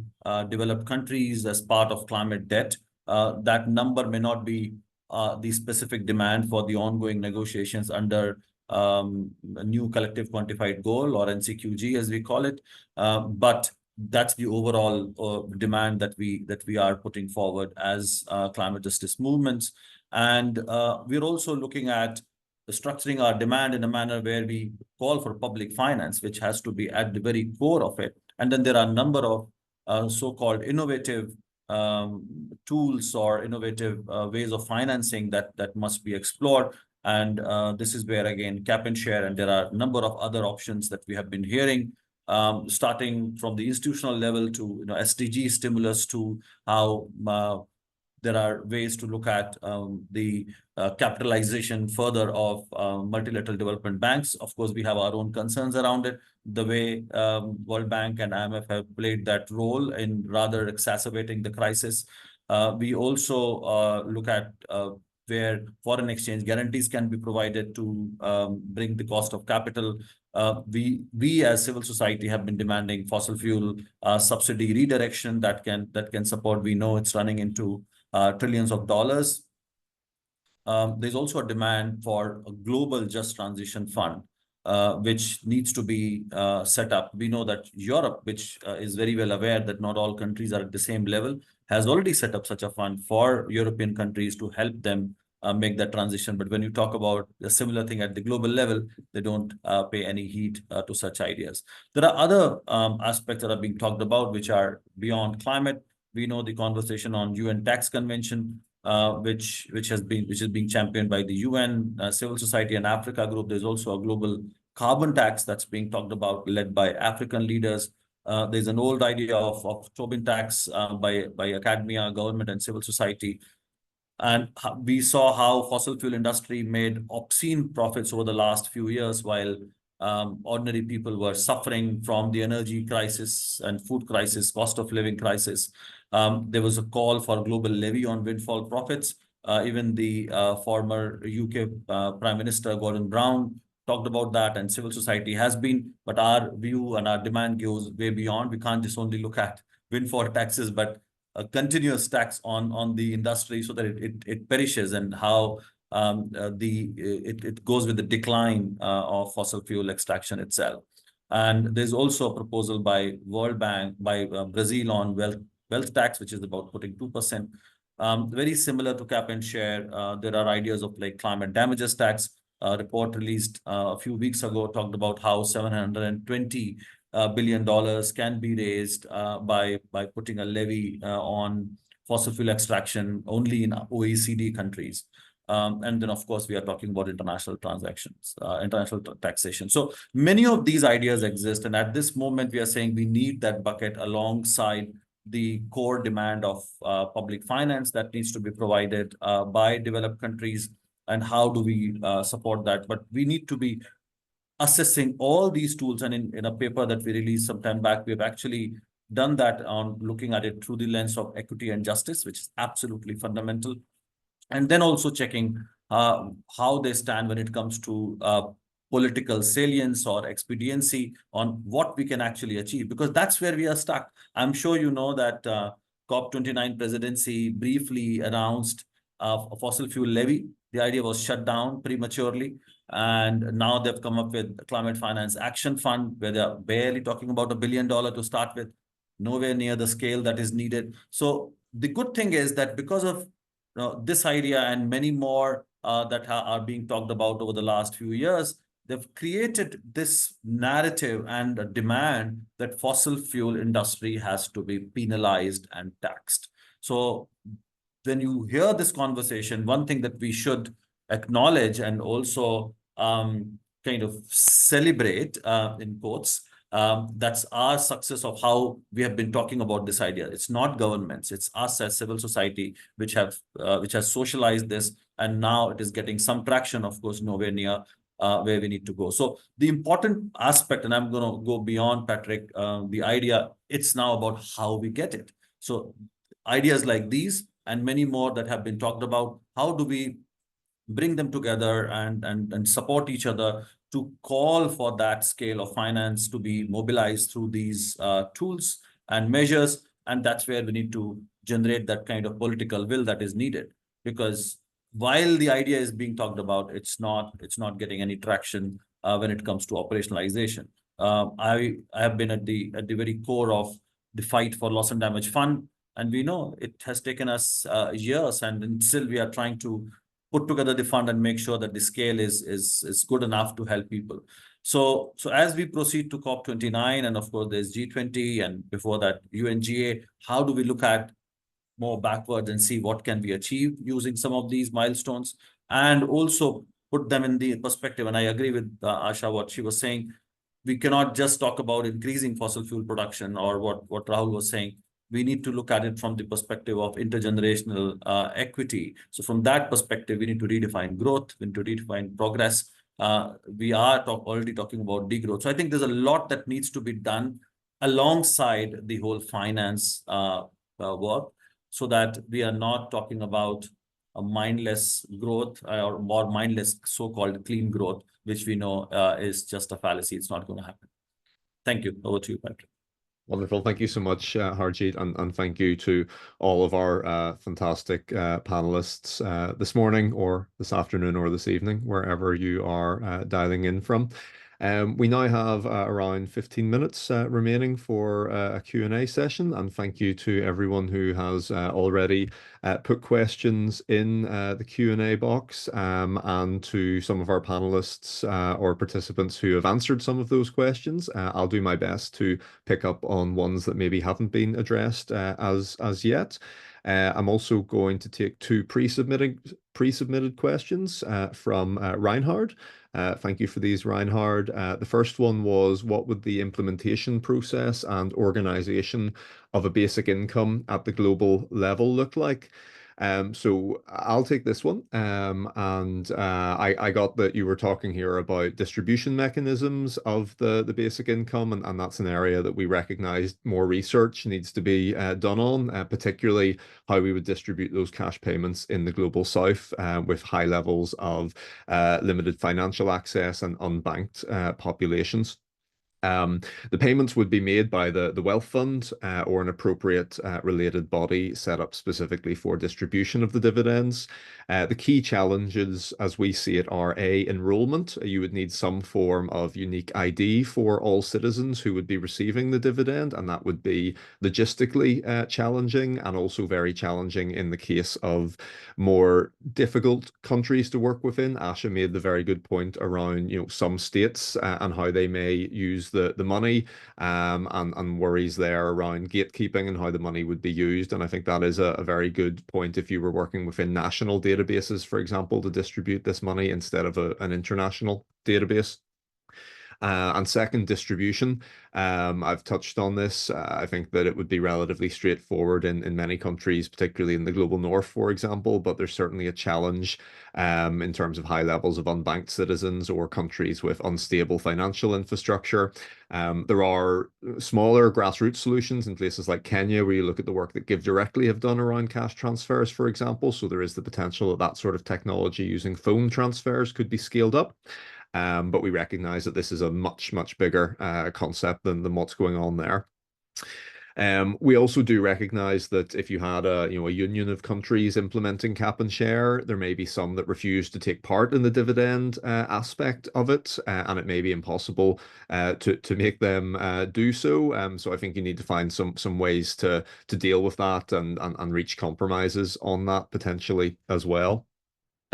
developed countries as part of climate debt. That number may not be the specific demand for the ongoing negotiations under a new collective quantified goal, or NCQG as we call it, but that's the overall demand that we are putting forward as climate justice movements. And we're also looking at structuring our demand in a manner where we call for public finance, which has to be at the very core of it. And then there are a number of so-called innovative tools or innovative ways of financing that must be explored. And this is where, again, Caop and Share, and there are a number of other options that we have been hearing, starting from the institutional level to SDG stimulus, to how there are ways to look at the capitalization further of multilateral development banks. Of course, we have our own concerns around it, the way World Bank and IMF have played that role in rather exacerbating the crisis. We also look at where foreign exchange guarantees can be provided to bring the cost of capital. We as civil society have been demanding fossil fuel subsidy redirection that can support. We know it's running into trillions of dollars. There's also a demand for a global just transition fund, which needs to be set up. We know that Europe, which is very well aware that not all countries are at the same level, has already set up such a fund for European countries to help them make that transition. But when you talk about a similar thing at the global level, they don't pay any heed to such ideas. There are other aspects that are being talked about, which are beyond climate. We know the conversation on UN tax convention, which is being championed by the UN, civil society and Africa group. There's also a global carbon tax that's being talked about, led by African leaders. There's an old idea of Tobin tax by academia, government, and civil society. And we saw how fossil fuel industry made obscene profits over the last few years, while ordinary people were suffering from the energy crisis and food crisis, cost of living crisis. There was a call for a global levy on windfall profits. Even the former UK Prime Minister Gordon Brown talked about that, and civil society has been. But our view and our demand goes way beyond. We can't just only look at windfall taxes, but a continuous tax on the industry so that it perishes, and how it goes with the decline of fossil fuel extraction itself. And there's also a proposal by World Bank, by Brazil, on wealth tax, which is about putting 2%. Very similar to Caop and Share, there are ideas of like climate damages tax. report released a few weeks ago talked about how $720 billion can be raised by putting a levy on fossil fuel extraction only in OECD countries. And then, of course, we are talking about international transactions, international taxation. So many of these ideas exist. And at this moment, we are saying we need that bucket alongside the core demand of public finance that needs to be provided by developed countries. And how do we support that? But we need to be assessing all these tools. And in a paper that we released some time back, we've actually done that on looking at it through the lens of equity and justice, which is absolutely fundamental. And then also checking how they stand when it comes to political salience or expediency on what we can actually achieve, because that's where we are stuck. I'm sure you know that COP29 presidency briefly announced a fossil fuel levy. The idea was shut down prematurely. And now they've come up with Climate Finance Action Fund, where they're barely talking about $1 billion to start with, nowhere near the scale that is needed. So the good thing is that because of this idea and many more that are being talked about over the last few years, they've created this narrative and a demand that fossil fuel industry has to be penalized and taxed. So when you hear this conversation, one thing that we should acknowledge and also kind of celebrate, in quotes, that's our success of how we have been talking about this idea. It's not governments, it's us as civil society which has socialized this, and now it is getting some traction, of course, nowhere near where we need to go. So the important aspect, and I'm going to go beyond Patrick, the idea, it's now about how we get it. So ideas like these and many more that have been talked about, how do we bring them together and support each other to call for that scale of finance to be mobilized through these tools and measures. And that's where we need to generate that kind of political will that is needed. Because while the idea is being talked about, it's not getting any traction when it comes to operationalization. I have been at the very core of the fight for loss and damage fund. And we know it has taken us years, and still we are trying to put together the fund and make sure that the scale is good enough to help people. So as we proceed to COP29, and of course there's G20, and before that UNGA, how do we look at more backwards and see what can be achieved using some of these milestones, and also put them in the perspective. And I agree with Asha, what she was saying. We cannot just talk about increasing fossil fuel production, or what Rahul was saying. We need to look at it from the perspective of intergenerational equity. So from that perspective, we need to redefine growth, we need to redefine progress. We are already talking about degrowth. So I think there's a lot that needs to be done alongside the whole finance work, so that we are not talking about a mindless growth or more mindless so-called clean growth, which we know is just a fallacy. It's not going to happen. Thank you. Over to you, Patrick. Wonderful. Thank you so much, Harjeet, and thank you to all of our fantastic panelists this morning or this afternoon or this evening, wherever you are dialing in from. We now have around 15 minutes remaining for a Q&A session, and thank you to everyone who has already put questions in the Q&A box, and to some of our panelists or participants who have answered some of those questions. I'll do my best to pick up on ones that maybe haven't been addressed as yet. I'm also going to take two pre-submitted questions from Reinhard. Thank you for these, Reinhard. The first one was, what would the implementation process and organization of a basic income at the global level look like? So I'll take this one. I got that you were talking here about distribution mechanisms of the basic income, and that's an area that we recognize more research needs to be done on, particularly how we would distribute those cash payments in the global south with high levels of limited financial access and unbanked populations. The payments would be made by the wealth fund or an appropriate related body set up specifically for distribution of the dividends. The key challenges, as we see it, are A, enrollment. You would need some form of unique ID for all citizens who would be receiving the dividend, and that would be logistically challenging, and also very challenging in the case of more difficult countries to work within. Asha made the very good point around, some states and how they may use the money, and worries there around gatekeeping and how the money would be used. And I think that is a very good point if you were working within national databases, for example, to distribute this money instead of an international database. And second, distribution. I've touched on this. I think that it would be relatively straightforward in many countries, particularly in the global north, for example, but there's certainly a challenge in terms of high levels of unbanked citizens or countries with unstable financial infrastructure. There are smaller grassroots solutions in places like Kenya, where you look at the work that Give Directly have done around cash transfers, for example. So there is the potential that that sort of technology using phone transfers could be scaled up. But we recognize that this is a much, much bigger concept than what's going on there. We also do recognize that if you had a union of countries implementing Cap and Share, there may be some that refuse to take part in the dividend aspect of it, and it may be impossible to make them do so. So I think you need to find some ways to deal with that and reach compromises on that potentially as well.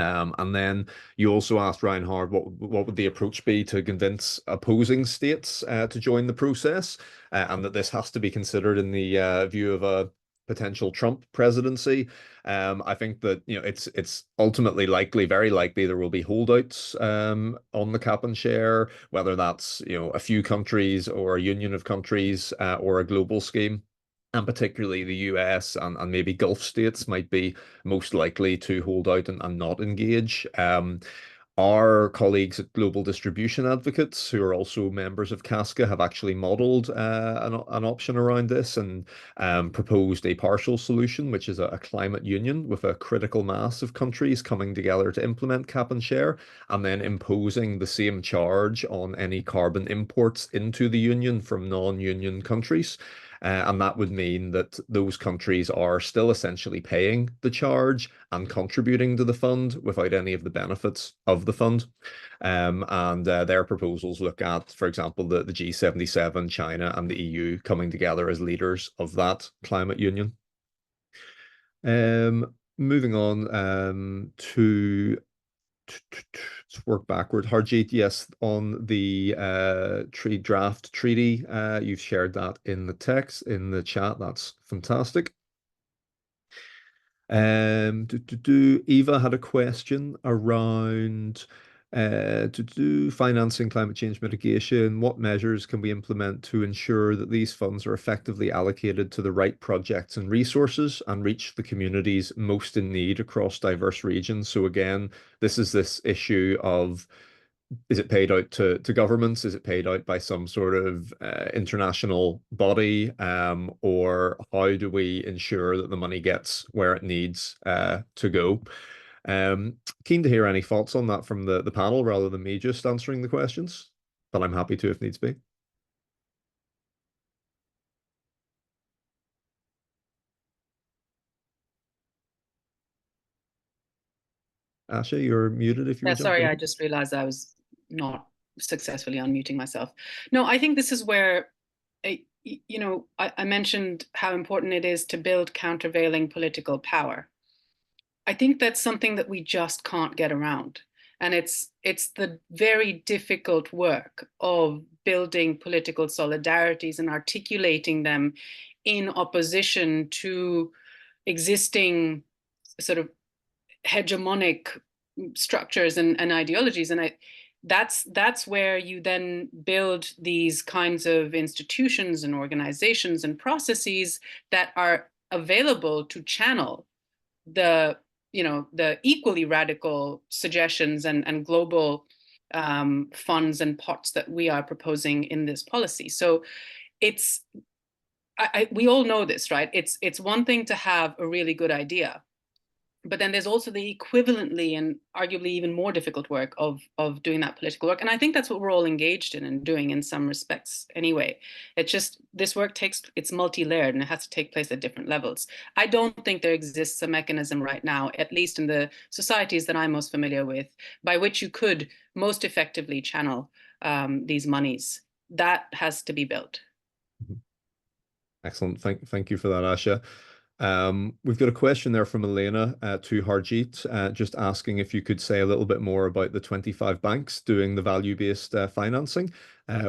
And then you also asked, Reinhard, what would the approach be to convince opposing states to join the process, and that this has to be considered in the view of a potential Trump presidency. I think that it's ultimately likely, very likely, there will be holdouts on the Cap and Share, whether that's a few countries or a union of countries or a global scheme. And particularly the US and maybe Gulf states might be most likely to hold out and not engage. Our colleagues at Global Distribution Advocates, who are also members of CASCA, have actually modelled an option around this and proposed a partial solution, which is a climate union with a critical mass of countries coming together to implement Cap and Share, and then imposing the same charge on any carbon imports into the union from non-union countries. And that would mean that those countries are still essentially paying the charge and contributing to the fund without any of the benefits of the fund. And their proposals look at, for example, the G77, China, and the EU coming together as leaders of that climate union. Moving on to let's work backward. Harjeet, yes, on the draft treaty, you've shared that in the text, in the chat. That's fantastic. Eva had a question around financing climate change mitigation. What measures can we implement to ensure that these funds are effectively allocated to the right projects and resources and reach the communities most in need across diverse regions? So again, this is this issue of, is it paid out to governments? Is it paid out by some sort of international body? Or how do we ensure that the money gets where it needs to go? Keen to hear any thoughts on that from the panel rather than me just answering the questions, but I'm happy to if needs be. Asha, you're muted if you were sorry, jumping. I just realized I was not successfully unmuting myself. No, I think this is where, I mentioned how important it is to build countervailing political power. I think that's something that we just can't get around. And it's the very difficult work of building political solidarities and articulating them in opposition to existing sort of hegemonic structures and ideologies. And that's where you then build these kinds of institutions and organizations and processes that are available to channel the equally radical suggestions and global funds and pots that we are proposing in this policy. So we all know this, right? It's one thing to have a really good idea, But then there's also the equivalently and arguably even more difficult work of doing that political work. And I think that's what we're all engaged in and doing in some respects anyway. It's just this work it's multi-layered and it has to take place at different levels. I don't think there exists a mechanism right now, at least in the societies that I'm most familiar with, by which you could most effectively channel these monies. That has to be built. Excellent. Thank you for that, Asha. We've got a question there from Elena to Harjeet, just asking if you could say a little bit more about the 25 banks doing the value-based financing.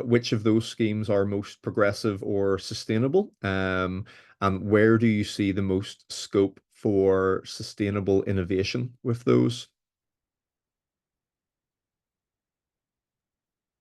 Which of those schemes are most progressive or sustainable? And where do you see the most scope for sustainable innovation with those?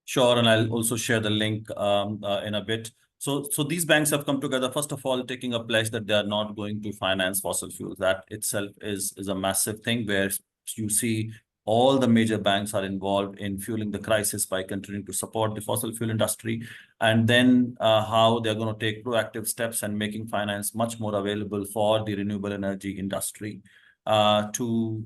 Sure, and I'll also share the link in a bit. So these banks have come together, first of all, taking a pledge that they are not going to finance fossil fuels. That itself is a massive thing, where you see all the major banks are involved in fueling the crisis by continuing to support the fossil fuel industry. And then how they're going to take proactive steps and making finance much more available for the renewable energy industry to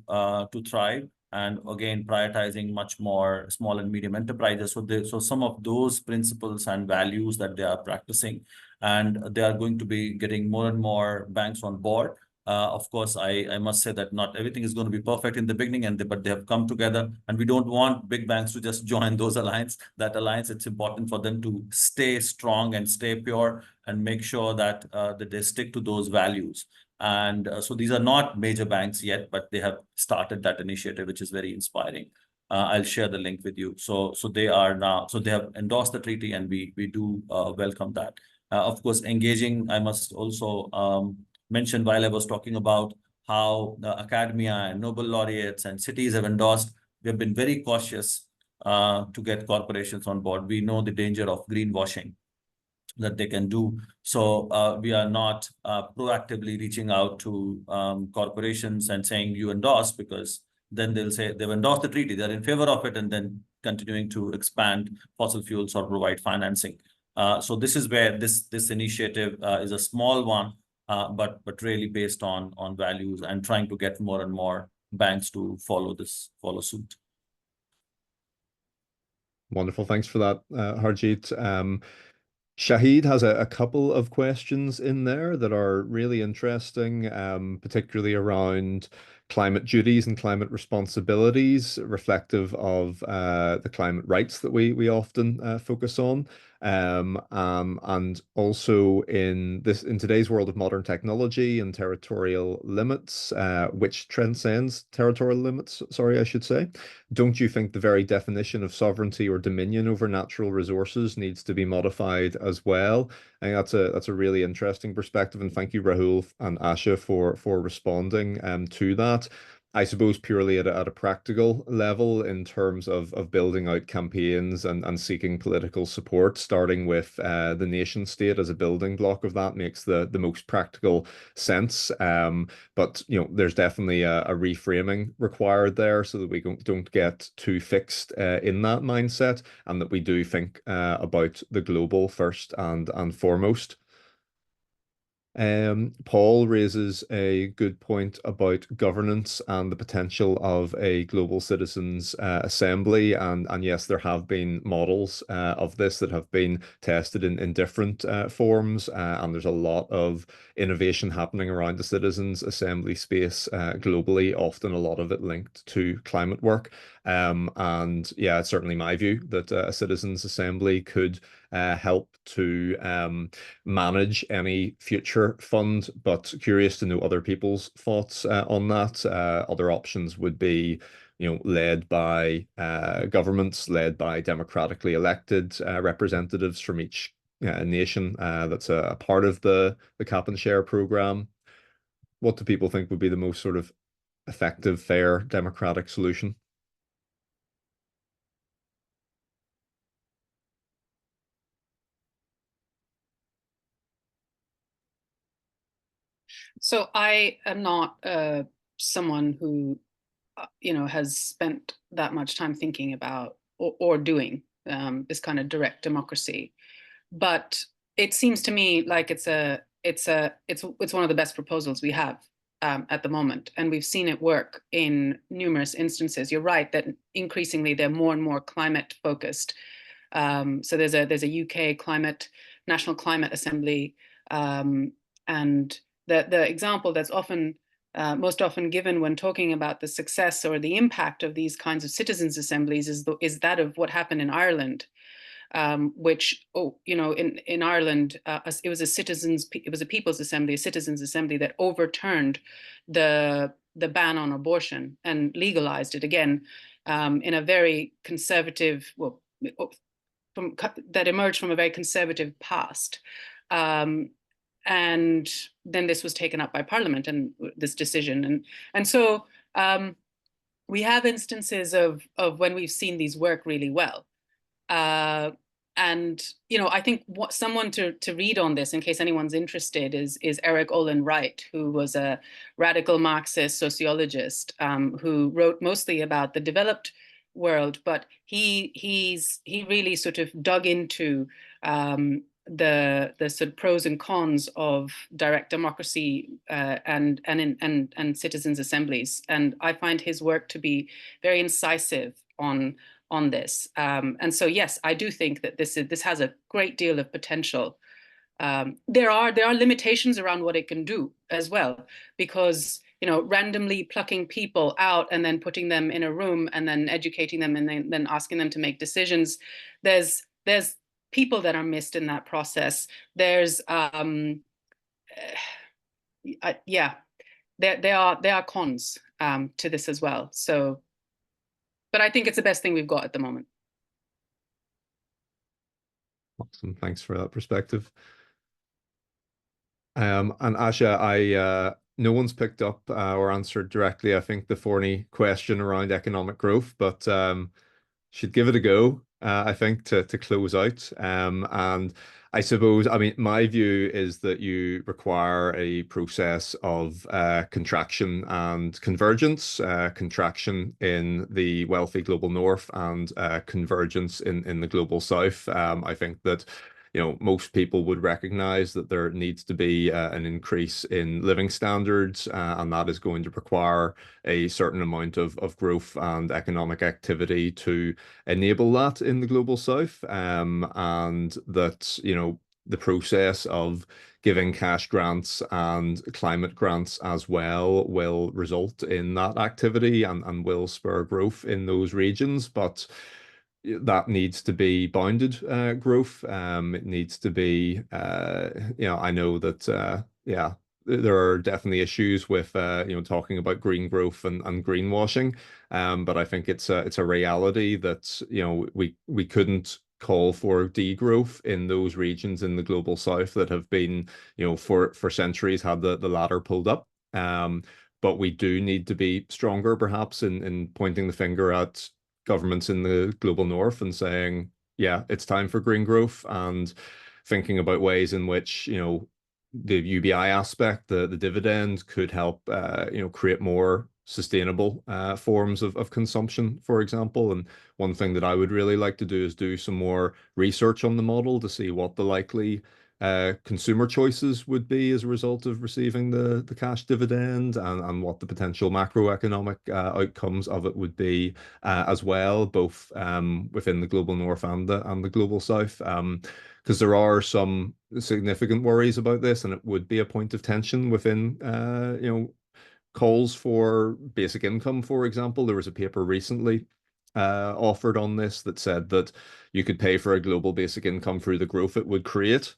thrive. And again, prioritizing much more small and medium enterprises. So some of those principles and values that they are practicing, and they are going to be getting more and more banks on board. Of course, I must say that not everything is going to be perfect in the beginning, but they have come together, and we don't want big banks to just join that alliance. It's important for them to stay strong and stay pure and make sure that they stick to those values. And so these are not major banks yet, but they have started that initiative, which is very inspiring. I'll share the link with you. So they have endorsed the treaty, and we do welcome that. Of course, engaging, I must also mention, while I was talking about how the academia and Nobel laureates and cities have endorsed, we have been very cautious to get corporations on board. We know the danger of greenwashing that they can do. So we are not proactively reaching out to corporations and saying you endorse, because then they'll say they've endorsed the treaty, they're in favor of it, and then continuing to expand fossil fuels or provide financing. So this is where this initiative is a small one, but really based on values and trying to get more and more banks to follow suit. Wonderful. Thanks for that, Harjeet. Shahid has a couple of questions in there that are really interesting, particularly around climate duties and climate responsibilities, reflective of the climate rights that we often focus on. And also in today's world of modern technology and territorial limits, which transcends territorial limits, sorry, I should say. Don't you think the very definition of sovereignty or dominion over natural resources needs to be modified as well? I think that's a really interesting perspective, and thank you, Rahul and Asha, for responding to that. I suppose purely at a practical level, in terms of building out campaigns and seeking political support, starting with the nation state as a building block of that makes the most practical sense. But there's definitely a reframing required there, so that we don't get too fixed in that mindset, and that we do think about the global first and foremost. Paul raises a good point about governance and the potential of a global citizens assembly, and yes, there have been models of this that have been tested in different forms, and there's a lot of innovation happening around the citizens assembly space globally, often a lot of it linked to climate work. And yeah, it's certainly my view that a citizens assembly could help to manage any future fund, but curious to know other people's thoughts on that. Other options would be, led by governments, led by democratically elected representatives from each nation that's a part of the Caop and Share program. What do people think would be the most sort of effective, fair, democratic solution? So I am not someone who, has spent that much time thinking about or doing this kind of direct democracy, but it seems to me like it's one of the best proposals we have at the moment, and we've seen it work in numerous instances. You're right that increasingly they're more and more climate focused. So there's a UK National Climate Assembly, and the example that's most often given when talking about the success or the impact of these kinds of citizens' assemblies is that of what happened in Ireland, which, in Ireland, it was a people's assembly, a citizens' assembly that overturned the ban on abortion and legalized it again, in a very conservative, that emerged from a very conservative past. And then this was taken up by Parliament, and this decision, and so we have instances of when we've seen these work really well. And I think someone to read on this, in case anyone's interested, is Eric Olin Wright, who was a radical Marxist sociologist, who wrote mostly about the developed world, but he really sort of dug into the sort of pros and cons of direct democracy and citizens' assemblies, and I find his work to be very incisive on this. And so, yes, I do think that this has a great deal of potential. There are limitations around what it can do as well, because randomly plucking people out and then putting them in a room and then educating them and then asking them to make decisions, there's people that are missed in that process. There's there are cons to this as well. So, but I think it's the best thing we've got at the moment. Awesome. Thanks for that perspective. And Asha, no one's picked up or answered directly, I think, the thorny question around economic growth, but should give it a go, I think, to close out. And I suppose, I mean, my view is that you require a process of contraction and convergence, contraction in the wealthy global north and convergence in the global south. I think that most people would recognize that there needs to be an increase in living standards, and that is going to require a certain amount of growth and economic activity to enable that in the global south, and that the process of giving cash grants and climate grants as well will result in that activity and will spur growth in those regions, but that needs to be bounded growth. It needs to be, I know that, there are definitely issues with, talking about green growth and greenwashing. But I think it's a reality that, we couldn't call for degrowth in those regions in the global south that have been, for centuries had the ladder pulled up. But we do need to be stronger, perhaps, in pointing the finger at governments in the global north and saying, yeah, it's time for green growth, and thinking about ways in which, the UBI aspect, the dividend could help, create more sustainable forms of consumption, for example. And one thing that I would really like to do is do some more research on the model to see what the likely consumer choices would be as a result of receiving the cash dividend, and what the potential macroeconomic outcomes of it would be as well, both within the global north and the global south. Because there are some significant worries about this, and it would be a point of tension within, calls for basic income, for example. There was a paper recently offered on this that said that you could pay for a global basic income through the growth it would create,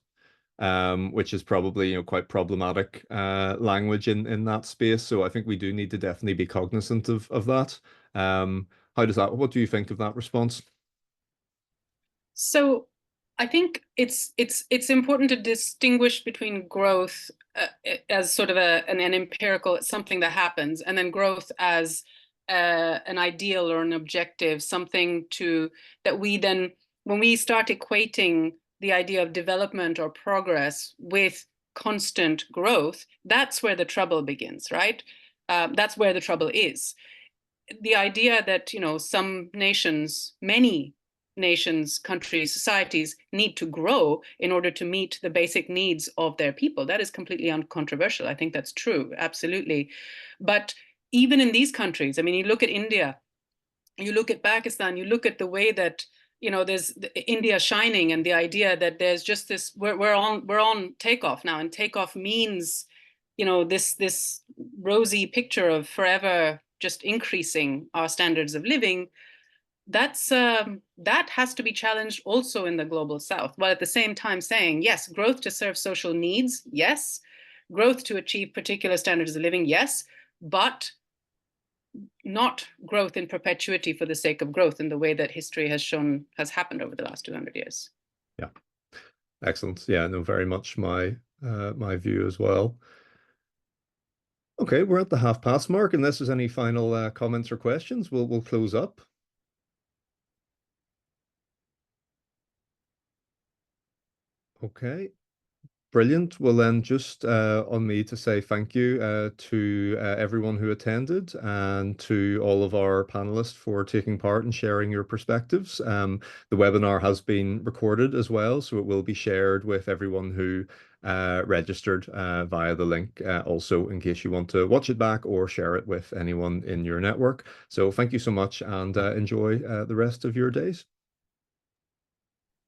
which is probably quite problematic language in that space. So I think we do need to definitely be cognizant of that. What do you think of that response? So I think it's important to distinguish between growth as sort of an empirical, something that happens, and then growth as an ideal or an objective, something that we then, when we start equating the idea of development or progress with constant growth, that's where the trouble begins, right? That's where the trouble is. The idea that, some nations, many nations, countries, societies need to grow in order to meet the basic needs of their people. That is completely uncontroversial. I think that's true, absolutely. But even in these countries, I mean, you look at India, you look at Pakistan, you look at the way that, you know, there's India shining, and the idea that there's just this, we're on takeoff now, and takeoff means, you know, this rosy picture of forever just increasing our standards of living. That's that has to be challenged also in the global south, while at the same time saying, yes, growth to serve social needs, yes, growth to achieve particular standards of living, yes, but not growth in perpetuity for the sake of growth in the way that history has shown has happened over the last 200 years. Yeah, excellent. Yeah, no, very much my my view as well. Okay, we're at the half-past mark. Unless there's any final comments or questions, we'll close up. Okay, brilliant. Well, then, just on me to say thank you to everyone who attended, and to all of our panelists for taking part and sharing your perspectives. The webinar has been recorded as well, so it will be shared with everyone who registered via the link, also in case you want to watch it back or share it with anyone in your network. So thank you so much, and enjoy the rest of your days.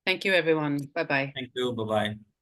Thank you, everyone. Bye-bye. Thank you. Bye-bye.